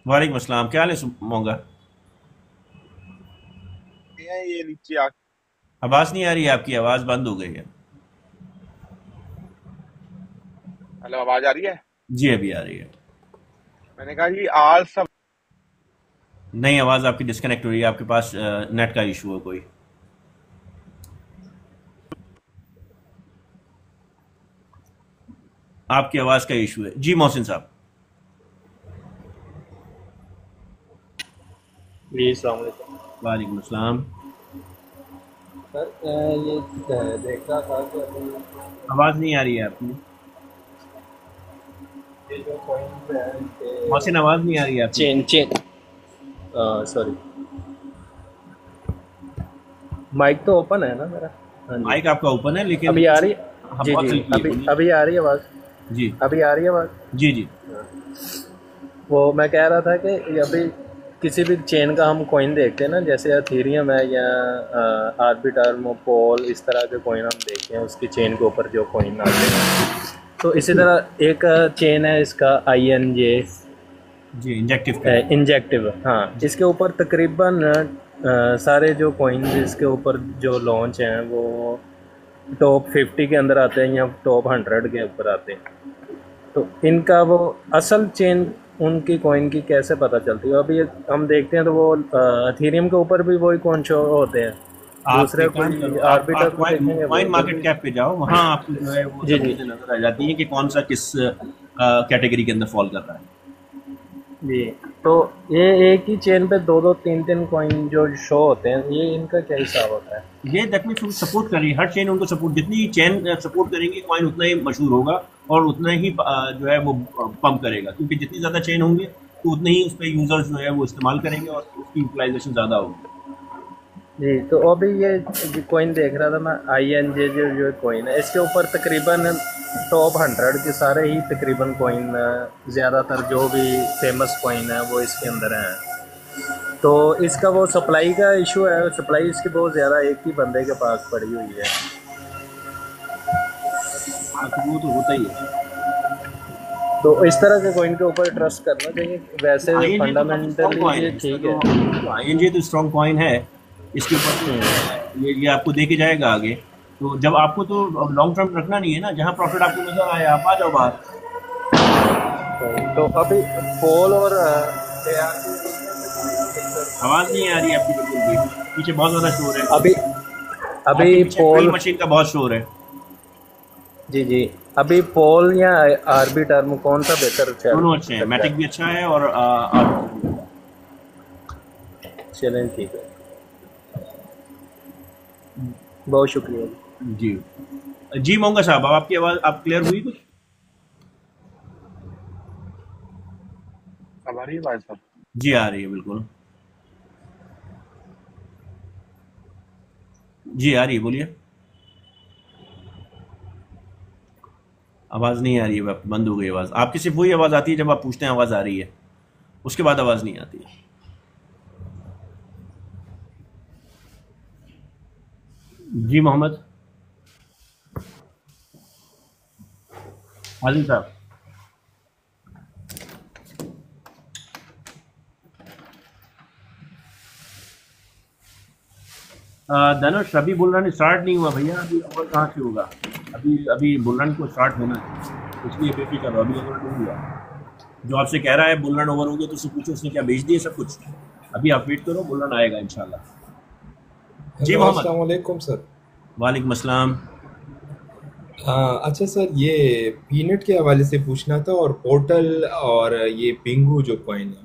वालेकुम अस्सलाम, क्या हाल है मोंगा? ये नीचे आ आवाज नहीं आ रही है आपकी, आवाज बंद हो गई है। हेलो, आवाज आ रही है? जी अभी आ रही है। मैंने कहा जी आज सब नहीं, आवाज आपकी डिस्कनेक्ट हो रही है, आपके पास नेट का इशू है कोई। आपकी आवाज का इशू है। जी मोहसिन साहब। जी अस्सलाम वालेकुम वालेकुम अस्सलाम। सर। ये देख रहा था कि अभी आवाज नहीं आ रही है आपकी। ये जो पॉइंट है कि मोहसिन आवाज नहीं आ रही है आपकी। चेन सॉरी, माइक तो ओपन है ना मेरा? हाँ जी, माइक आपका ओपन है लेकिन अभी आ रही है? हाँ, जी बहुत जी, हल्की है, अभी बोलिए। अभी आ रही है आवाज़? जी अभी आ रही है आवाज़? जी जी। वो मैं कह रहा था कि अभी किसी भी चेन का हम कॉइन देखते हैं ना, जैसे एथेरियम है या आर्बिटर पोल, इस तरह के कॉइन हम देखते हैं उसकी चेन के ऊपर जो कॉइन आते हैं। तो इसी तरह एक चेन है इसका INJ जी इंजेक्टिव इंजेक्टिव। हाँ, इसके ऊपर तकरीबन सारे जो कॉइन इसके ऊपर जो लॉन्च हैं वो टॉप 50 के अंदर आते हैं या टॉप 100 के ऊपर आते हैं। तो इनका वो असल चेन उनकी कॉइन की कैसे पता चलती है? अभी हम देखते हैं तो वो एथेरियम के ऊपर भी वही कॉइन शो होते हैं, दूसरे कोई आर्बिटर को देखेंगे कॉइन मार्केट कैप पे जाओ, वहाँ आपको जो है वो जी सब जी चीजें नजर आ जाती हैं कि कौन सा किस कैटेगरी के अंदर फॉल कर रहा है। जी। तो ये एक ही चेन पे दो दो तीन तीन कॉइन जो शो होते हैं, ये इनका क्या हिसाब होता है? ये दैट मींस सपोर्ट कर रही है, हर चेन उनको सपोर्ट, जितनी चेन सपोर्ट करेंगी कॉइन उतना ही मशहूर होगा और उतना ही जो है वो पंप करेगा, क्योंकि जितनी ज़्यादा चेन होंगे तो उतने ही उस पर यूजर्स जो है वो इस्तेमाल करेंगे और उसकी यूटिलाइजेशन ज़्यादा होगी। जी। तो अभी ये कॉइन देख रहा था मैं, INJ जो कॉइन है, इसके ऊपर तकरीबन टॉप 100 के सारे ही तकरीबन कॉइन, ज़्यादातर जो भी फेमस कॉइन है वो इसके अंदर हैं। तो इसका वो सप्लाई का इशू है, सप्लाई इसकी बहुत ज़्यादा एक ही बंदे के पास पड़ी हुई है। वो तो होता ही है। तो इस तरह के कॉइन के ऊपर ट्रस्ट करना चाहिए। वैसे फंडामेंटली ये ठीक है। INJ तो स्ट्रॉन्ग कॉइन है, इसके ऊपर ये आपको दे के जाएगा आगे। तो जब आपको तो लॉन्ग टर्म रखना नहीं है ना, जहाँ प्रॉफिट आपको नजर आए आप आ जाओ बाहर। तो अभी पोल और आवाज नहीं आ रही है आपकी बिल्कुल भी, पीछे बहुत ज्यादा शोर है। अभी पोल मशीन का बहुत शोर है। जी जी। अभी पोल या आर्बिटर में कौन सा बेहतर है? दोनों अच्छे हैं, मैटिक भी अच्छा है और चलें ठीक है, बहुत शुक्रिया जी। जी मोंगा साहब, अब आपकी आवाज आप क्लियर हुई कुछ? अब आ रही है भाई साहब? जी आ रही है बिल्कुल। जी आ रही है, बोलिए। आवाज नहीं आ रही है, बंद हो गई आवाज आपकी। सिर्फ वही आवाज आती है जब आप पूछते हैं आवाज आ रही है, उसके बाद आवाज नहीं आती है। जी मोहम्मद। हाजी साहब। धनुष अभी बुलरन स्टार्ट नहीं हुआ भैया, अभी और कहाँ से होगा, अभी अभी बुलरन को स्टार्ट होना है, इसलिए बेफिक्र रहो, अभी ओवर नहीं हुआ। जो आपसे कह रहा है बुलरन ओवर हो गया तो उससे पूछो उसने क्या बेच दिए सब कुछ, अभी आप वेट करो, बुलरन आएगा इंशाल्लाह। जी मोहम्मद। अस्सलाम वालेकुम सर। वालेकुम अस्सलाम। अच्छा सर, ये पीनट के हवाले से पूछना था और पोर्टल और ये पिंगू जो कॉइन है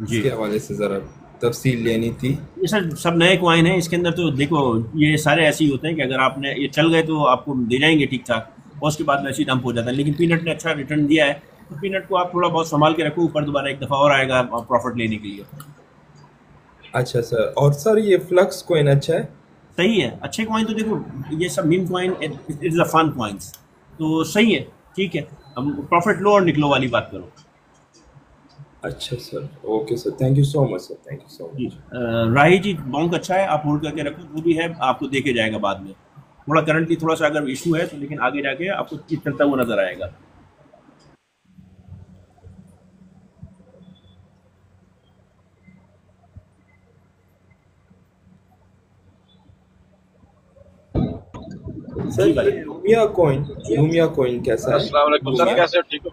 जी। इसके हवाले से ज़रा तफसील लेनी थी। ये सर सब नए कॉइन हैं, इसके अंदर तो देखो ये सारे ऐसे ही होते हैं कि अगर आपने ये चल गए तो आपको दे जाएंगे ठीक ठाक, और उसके बाद वैसे ही डंप हो जाता है, लेकिन पीनट ने अच्छा रिटर्न दिया है तो पीनट को आप थोड़ा बहुत संभाल के रखो, ऊपर दोबारा एक दफ़ा और आएगा प्रॉफिट लेने के लिए। अच्छा सर, और सर ये फ्लक्स कॉइन अच्छा है? सही है, अच्छे कॉइन तो देखो ये सब meme coin it is a fun coins, तो सही है, ठीक है, अब प्रॉफिट लो और निकलो वाली बात करो। अच्छा sir, okay sir, thank you so much sir, thank you so much. Rahi ji बॉन्क अच्छा है, आप होल्ड करके रखो, जो भी है आपको देके जाएगा बाद में, थोड़ा करंटली थोड़ा सा अगर इशू है तो, लेकिन आगे जाके आपको चलता हुआ नजर आएगा। सर ये लूमिया कॉइन कैसा है? अस्सलाम वालेकुम सर, कैसे हो, ठीक हो?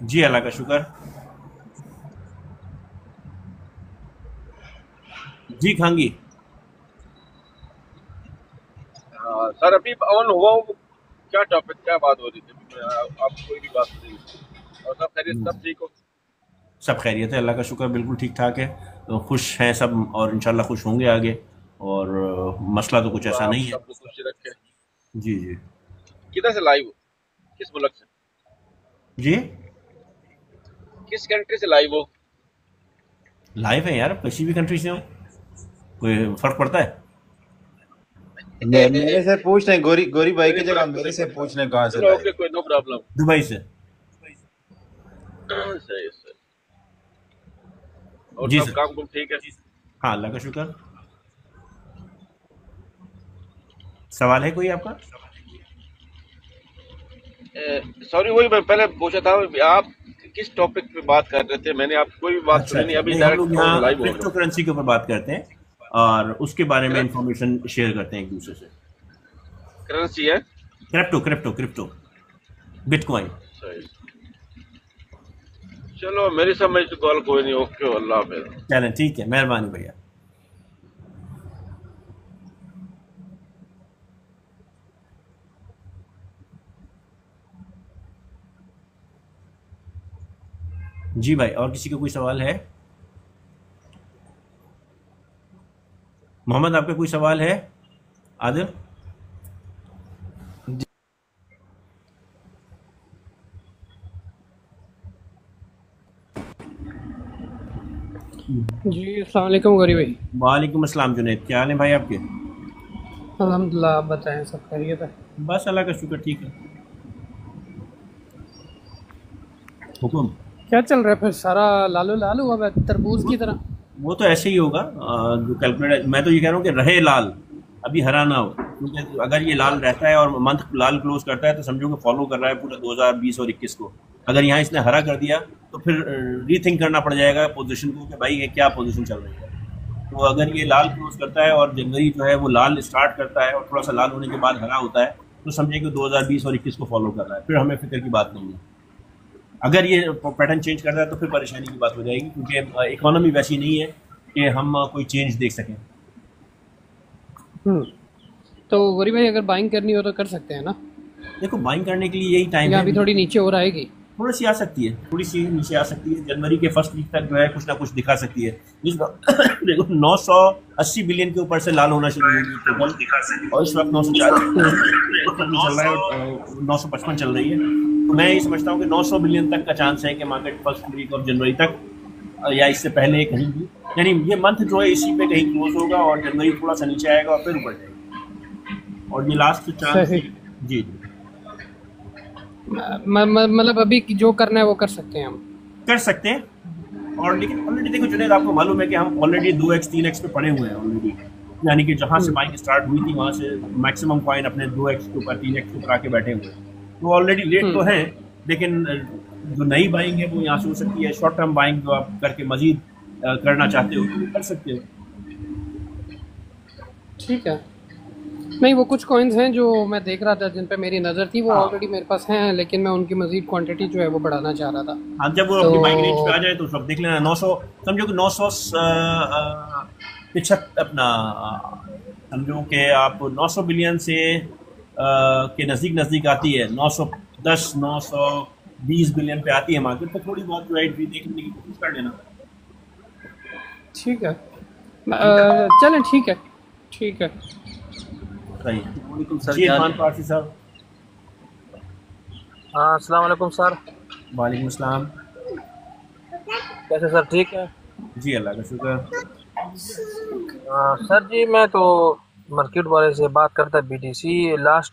जी अल्लाह का शुक्र। जी खांगी सर अभी ऑन हुआ हूँ, क्या टॉपिक क्या बात हो रही थी, आप कोई भी बात नहीं, और सब खैरियत, सब ठीक हो? सब खैरियत है अल्लाह का शुक्र, बिल्कुल ठीक ठाक है, तो खुश हैं सब और इंशाल्लाह खुश होंगे आगे, और मसला तो कुछ ऐसा नहीं है। सबको खुश रखे। जी जी। किधर से लाइव हो, किस मुल्क से? जी किस कंट्री से लाइव हो? लाइव है यार, किसी भी कंट्री से हो, कोई फर्क पड़ता है? मेरे से पूछ रहे गोरी भाई की जगह मेरे से पूछ रहे कहाँ से? ओके, कोई नो प्रॉब्लम। दुबई से। सही सर। और जी सब सर। काम कुम ठीक है? हाँ अल्लाह का शुक्र। सवाल है कोई आपका? सॉरी, वही मैं पहले पूछा था, आप किस टॉपिक पे बात कर रहे थे, मैंने आप कोई भी बात सुनी नहीं, अभी नहीं, हम लोग डायरेक्ट यहाँ लाइव हो क्रिप्टो करेंसी के ऊपर बात करते हैं और उसके बारे में इंफॉर्मेशन शेयर करते हैं एक दूसरे से। करेंसी है? Crypto bitcoin. सही, चलो मेरी समझ तो कॉल कोई नहीं, ओके, अल्लाह हाफिज़। चलें ठीक है, मेहरबानी भैया। जी भाई, और किसी का कोई सवाल है? मोहम्मद आपका कोई सवाल है? आदिल? जी अस्सलाम वालेकुम गौरी भाई। वालेकुम अस्सलाम जुनैद, क्या हाल है भाई आपके? अल्हम्दुलिल्लाह, आप बताएं, सब खैरियत है? बस अल्लाह का शुक्र, ठीक है। हुक्म? क्या चल रहा है फिर, सारा लालो लाल हुआ है तरबूज की तरह? वो तो ऐसे ही होगा, जो कैलकुलेट, मैं तो ये कह रहा हूँ कि रहे लाल, अभी हरा ना हो, क्योंकि अगर ये लाल रहता है और मंथ लाल क्लोज करता है तो समझो कि फॉलो कर रहा है पूरा 2020 और 21 को। अगर यहाँ इसने हरा कर दिया तो फिर रीथिंक करना पड़ जाएगा पोजीशन को कि भाई ये क्या पोजीशन चल रही है। तो अगर ये लाल क्लोज करता है और जनवरी जो है वो लाल स्टार्ट करता है और थोड़ा सा लाल होने के बाद हरा होता है तो समझे कि 2020 और 21 को फॉलो कर रहा है, फिर हमें फिक्र की बात नहीं है। अगर ये पैटर्न चेंज करता है तो फिर परेशानी की बात हो जाएगी, क्योंकि इकोनॉमी वैसी नहीं है कि हम कोई चेंज देख सकें। तो गौरी भाई अगर बाइंग करनी हो तो कर सकते हैं ना? देखो बाइंग करने के लिए यही टाइम है, अभी थोड़ी नीचे और आएगी, थोड़ी सी आ सकती है, थोड़ी सी नीचे आ सकती है, जनवरी के फर्स्ट वीक तक जो है कुछ ना कुछ दिखा सकती है। देखो 980 बिलियन के ऊपर से लाल होना शुरू होगी टोटल, और इस वक्त 940 चल रहा है, 955 चल रही है। तो मैं ये समझता हूँ कि 900 बिलियन तक का चांस है कि market first week of January तक या इससे पहले कहीं भी, यानी ये मंथ जो है इसी पे कहीं क्लोज होगा और जनवरी थोड़ा सा नीचे आएगा और फिर ऊपर जाएगा, और ये लास्ट चांस। जी मतलब अभी जो करना है वो कर सकते हैं, हम कर सकते हैं। और लेकिन ऑलरेडी देखो जुनैद, आपको मालूम है कि हम ऑलरेडी 2x 3x पे पड़े हुए हैं ऑलरेडी, यानी कि जहाँ से बाइंग स्टार्ट हुई थी वहाँ से मैक्सिमम कॉइन अपने 2x के ऊपर 3x के ऊपर आके बैठे हुए हैं, तो ऑलरेडी लेट तो हैं, लेकिन जो नई बाइंग है वो यहाँ से हो सकती है, शॉर्ट टर्म बाइंग जो आप करके मजीद करना चाहते हो तो कर सकते हो। ठीक है। नहीं, वो कुछ कॉइन्स हैं जो मैं देख रहा था जिन पे मेरी नज़र थी, वो हाँ ऑलरेडी मेरे पास हैं, लेकिन मैं उनकी मजीद क्वांटिटी जो है वो बढ़ाना चाह रहा था। हाँ, जब वो अपनी बाइंग रेंज पे आ जाए तो उस वक्त देख लेना। 900 समझो कि 975 अपना समझो कि आप 900 बिलियन से के नज़दीक आती है, 910 920 बिलियन पे आती है मार्केट, तो थोड़ी बहुत जो है देखने की कोशिश कर लेना। ठीक है। चलें, ठीक है, ठीक है। सही। सर जी इरफान पारसी साहब। हाँ, अस्सलाम वालेकुम सर। वालेकुम अस्सलाम। कैसे सर, ठीक है? जी अल्लाह का शुक्र। सर जी, मैं तो मार्केट वाले से बात करता है, बीटीसी लास्ट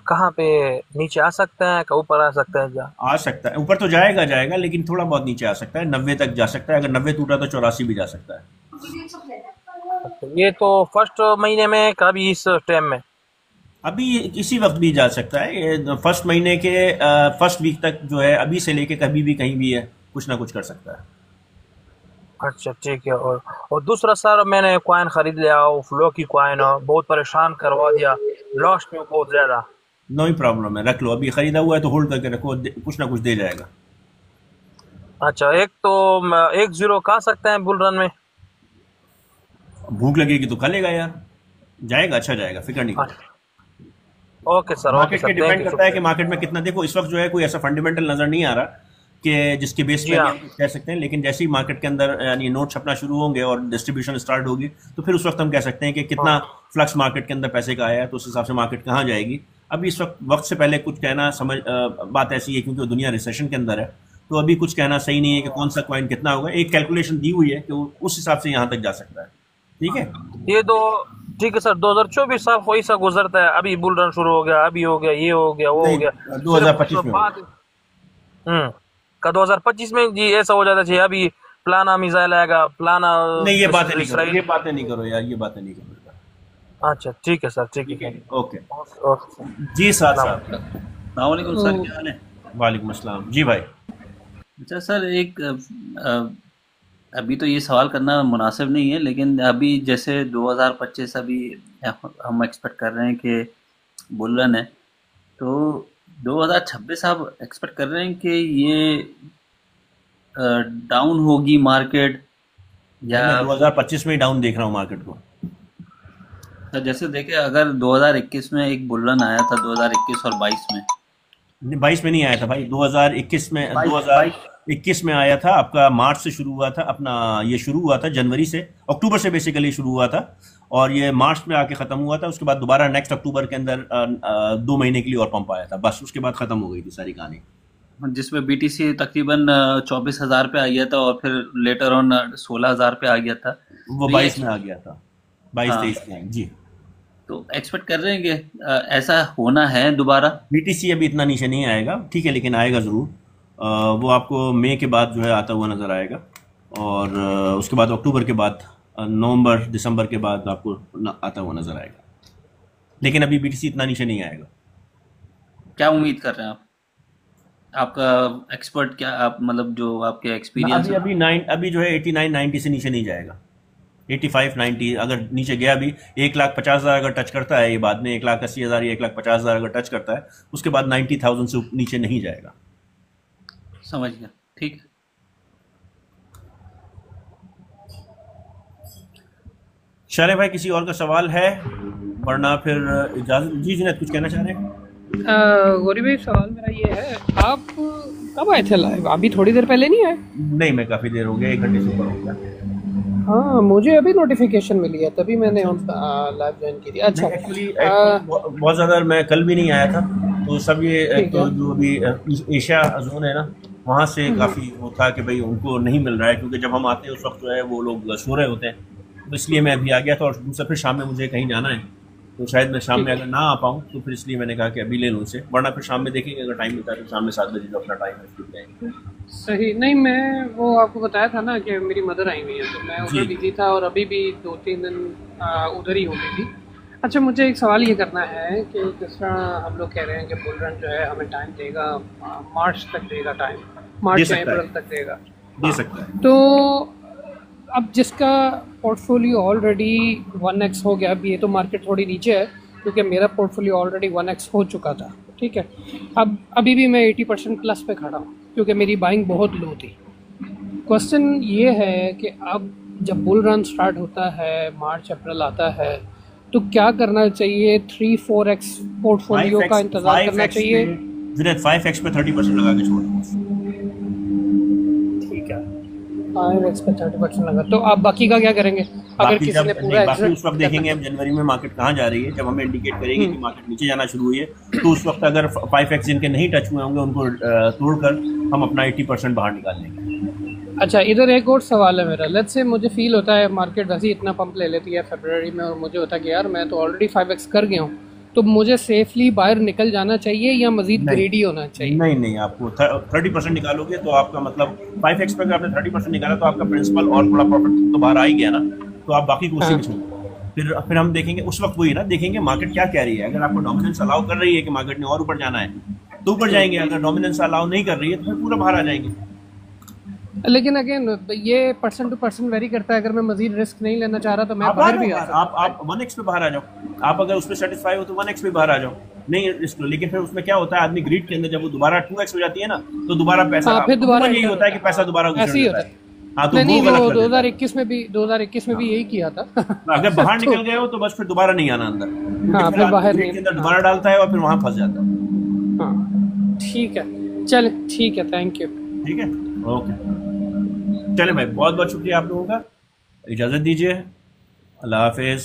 कहाँ पे नीचे आ सकता है का ऊपर आ सकता है? जा आ सकता है, ऊपर तो जाएगा लेकिन थोड़ा बहुत नीचे आ सकता है, 90 तक जा सकता है। अगर 90 टूटा तो 84 भी जा सकता है। ये तो फर्स्ट महीने में कभी इस टाइम में अभी किसी वक्त भी जा सकता है। ये फर्स्ट महीने के फर्स्ट वीक तक जो है, अभी से लेके कभी भी कहीं भी है, कुछ ना कुछ कर सकता है। अच्छा, ठीक है। और दूसरा सर, मैंने कॉइन खरीद लिया, वो फ्लो की कॉइन बहुत परेशान करवा दिया, लॉस में बहुत ज्यादा। नो प्रॉब्लम है, रख लो। अभी खरीदा हुआ है तो होल्ड करके रखो, कुछ ना कुछ दे जाएगा। अच्छा, एक तो 1-0 खा सकते हैं बुल रन में। भूख लगेगी तो खा लेगा यार, जाएगा, अच्छा जाएगा, फिक्र नहीं करो। ओके सर, मार्केट पे डिपेंड करता है कि मार्केट में कितना। देखो इस वक्त जो है कोई ऐसा फंडामेंटल नजर नहीं आ रहा कि जिसके बेस पे हम कह सकते हैं, लेकिन जैसे ही मार्केट के अंदर यानी नोट छपना शुरू होंगे और डिस्ट्रीब्यूशन स्टार्ट होगी तो फिर उस वक्त हम कह सकते हैं कि कितना फ्लक्स मार्केट के अंदर पैसे का आया है, तो उस हिसाब से मार्केट कहाँ जाएगी। अभी इस वक्त से पहले कुछ कहना बात ऐसी है क्योंकि दुनिया रिसेशन के अंदर है, तो अभी कुछ कहना सही नहीं है कि कौन सा कॉइन कितना होगा। एक कैलकुलेशन दी हुई है कि उस हिसाब से यहाँ तक जा सकता है। ठीक है, ये तो ठीक है सर। 2024 साल कोई सा गुजरता है, अभी बुल रन शुरू हो गया, अभी हो गया, ये हो गया, वो हो गया। 2025 में का 2025 में जी ऐसा हो जाता है। अभी प्लाना मिसाइल आएगा, प्लाना नहीं, ये बातें नहीं करो, ये बातें नहीं करो यार, ये बातें नहीं करो। अच्छा, ठीक है सर, ठीक है। ओके जी साहब। अस्सलामुअलैकुम सर, क्या हाल है? वालेकुम अस्सलाम जी भाई। अच्छा सर, एक अभी तो ये सवाल करना मुनासिब नहीं है, लेकिन अभी जैसे 2025 अभी हम एक्सपेक्ट कर रहे हैं कि बुल रन है, तो 2026 आप एक्सपेक्ट कर रहे हैं कि ये डाउन होगी मार्केट, या 2025 में डाउन देख रहा हूँ मार्केट को। तो जैसे देखे, अगर 2021 में एक बुल रन आया था, 2021 और 22 में। 22 में नहीं आया था भाई, 2021 में 2021 में आया था आपका। मार्च से शुरू हुआ था अपना, ये शुरू हुआ था जनवरी से, अक्टूबर से बेसिकली शुरू हुआ था और ये मार्च में आके ख़त्म हुआ था। उसके बाद दोबारा नेक्स्ट अक्टूबर के अंदर 2 महीने के लिए और पंप आया था, बस उसके बाद ख़त्म हो गई थी सारी कहानी। जिसमें बीटीसी तकरीबन 24,000 पे आ गया था और फिर लेटर ऑन 16,000 पे आ गया था। वो 22 में आ गया था, 22-23 में जी। तो एक्सपेक्ट कर रहे हैं कि ऐसा होना है दोबारा? बीटीसी अभी इतना नीचे नहीं आएगा, ठीक है, लेकिन आएगा ज़रूर। वो आपको मई के बाद जो है आता हुआ नज़र आएगा और उसके बाद अक्टूबर के बाद, नवंबर दिसंबर के बाद आपको आता हुआ नज़र आएगा, लेकिन अभी बीटीसी इतना नीचे नहीं आएगा। क्या उम्मीद कर रहे हैं आप? आपका एक्सपर्ट क्या, आप मतलब जो आपके एक्सपीरियंस अभी जो है 89-90 से नीचे नहीं जाएगा। 85-90 अगर नीचे गया भी, 1,50,000 अगर टच करता है ये बाद में, 1,80,000 या 1,50,000 अगर टच करता है, उसके बाद 90,000 से नीचे नहीं जाएगा। समझ गया, ठीक है। शाले भाई, किसी और का सवाल है? वरना फिर इजाजत। जी जुनैद, कुछ कहना चाह रहे हैं? गौरी भाई, सवाल मेरा ये है, आप कब आए थे लाइव? अभी थोड़ी देर पहले नहीं आए? नहीं, मैं काफ़ी देर हो गया, 1 घंटे से ऊपर हो गया। हाँ, मुझे अभी नोटिफिकेशन मिली है, तभी मैंने लाइव ज्वाइन की थी। अच्छा, एक्चुअली बहुत ज़्यादा मैं कल भी नहीं आया था, तो सब ये तो जो अभी एशिया जोन है ना, वहाँ से काफ़ी वो था कि भाई उनको नहीं मिल रहा है, क्योंकि जब हम आते हैं उस वक्त जो है वो लोग सो रहे होते हैं, तो इसलिए मैं अभी आ गया था। और दूसरा फिर शाम में मुझे कहीं जाना है, तो शायद मैं शाम में अगर ना आ पाऊँ तो फिर इसलिए मैंने कहा कि अभी ले लूँ उसे, वरना फिर शाम में देखेंगे अगर टाइम मिलता है तो शाम में 7 बजे जो अपना टाइम है उसको जाएंगे। सही। नहीं, मैं वो आपको बताया था ना कि मेरी मदर आई हुई है, तो मैं उधर बिजी था और अभी भी 2-3 दिन उधर ही हो गई थी। अच्छा, मुझे एक सवाल ये करना है कि जिस तरह हम लोग कह रहे हैं कि बुल रन जो है हमें टाइम देगा, मार्च तक देगा टाइम, दे मार्च या सकता है, अप्रैल तक देगा। दे सकता है। तो अब जिसका पोर्टफोलियो ऑलरेडी 1x हो गया, अब ये तो मार्केट थोड़ी नीचे है क्योंकि मेरा पोर्टफोलियो ऑलरेडी 1x हो चुका था, ठीक है। अब अभी भी मैं 80% प्लस पे खड़ा हूँ क्योंकि मेरी बाइंग बहुत लो थी। क्वेश्चन ये है कि अब जब बुल रन स्टार्ट होता है, मार्च अप्रैल आता है, तो क्या करना चाहिए? 3-4x पोर्टफोलियो का इंतजार करना चाहिए? 5x पे 30% लगा के छोड़ दो। ठीक है, 5x पे 30% लगा, तो आप बाकी का क्या करेंगे? अगर बाकी किसी ने पूरा बाकी उस वक्त देखेंगे हम जनवरी में मार्केट कहाँ जा रही है। जब हमें इंडिकेट करेगी कि मार्केट नीचे जाना शुरू हुई है, तो उस वक्त अगर 5x जिनके नहीं टच हुए होंगे उनको तोड़कर हम अपना 80% बाहर निकाल लेंगे। अच्छा, इधर एक और सवाल है मेरा। लेट्स से मुझे फील होता है मार्केट वैसे ही इतना पंप ले लेती है फरवरी में, और मुझे होता है कि यार मैं तो ऑलरेडी 5x कर गया हूँ, तो मुझे सेफली बाहर निकल जाना चाहिए या मजीद ग्रेडी होना चाहिए? नहीं, आपको 30% निकालोगे तो आपका मतलब 5x पे अगर आपने 30% निकाला तो आपका प्रिंसिपल और थोड़ा प्रॉफिट तो बाहर आ ही गया ना, तो आप बाकी को उसी में छोड़ो। फिर हम देखेंगे उस वक्त वही ना, देखेंगे मार्केट क्या कह रही है। अगर आपको डोमिनेंस अलाउ कर रही है कि मार्केट ने और ऊपर जाना है तो ऊपर जाएंगे, अगर डोमिनेंस अलाउ नहीं कर रही है तो फिर पूरा बाहर आ जाएंगे। लेकिन अगेन ये पर्सन टू पर्सन वेरी करता है। अगर मैं मजीद रिस्क नहीं लेना चाह रहा तो मैं बाहर भी आ सकता हूं। आप 1x पे बाहर आ जाओ। आप अगर उस पर सेटिस्फाई हो तो 1x पे बाहर आ जाओ, नहीं रिस्क लो। लेकिन फिर उसमें क्या होता है, आदमी ग्रीड के अंदर जब वो दोबारा 2x हो जाती है ना, तो दोबारा पैसा फिर दोबारा यही होता है कि पैसा दोबारा ऐसे ही होता है। हाँ, तो नहीं, वो वो गलत 2021 में भी यही किया था। अगर बाहर निकल गए हो तो बस फिर दोबारा नहीं आना अंदर। हाँ, फिर बाहर नहीं, अंदर दोबारा डालता है और फिर वहां फंस जाता है। हाँ, ठीक है, चल ठीक है, थैंक यू। ठीक है, ओके, चले भाई, बहुत बहुत शुक्रिया आप लोगों का। इजाजत दीजिए, अल्लाह हाफिज।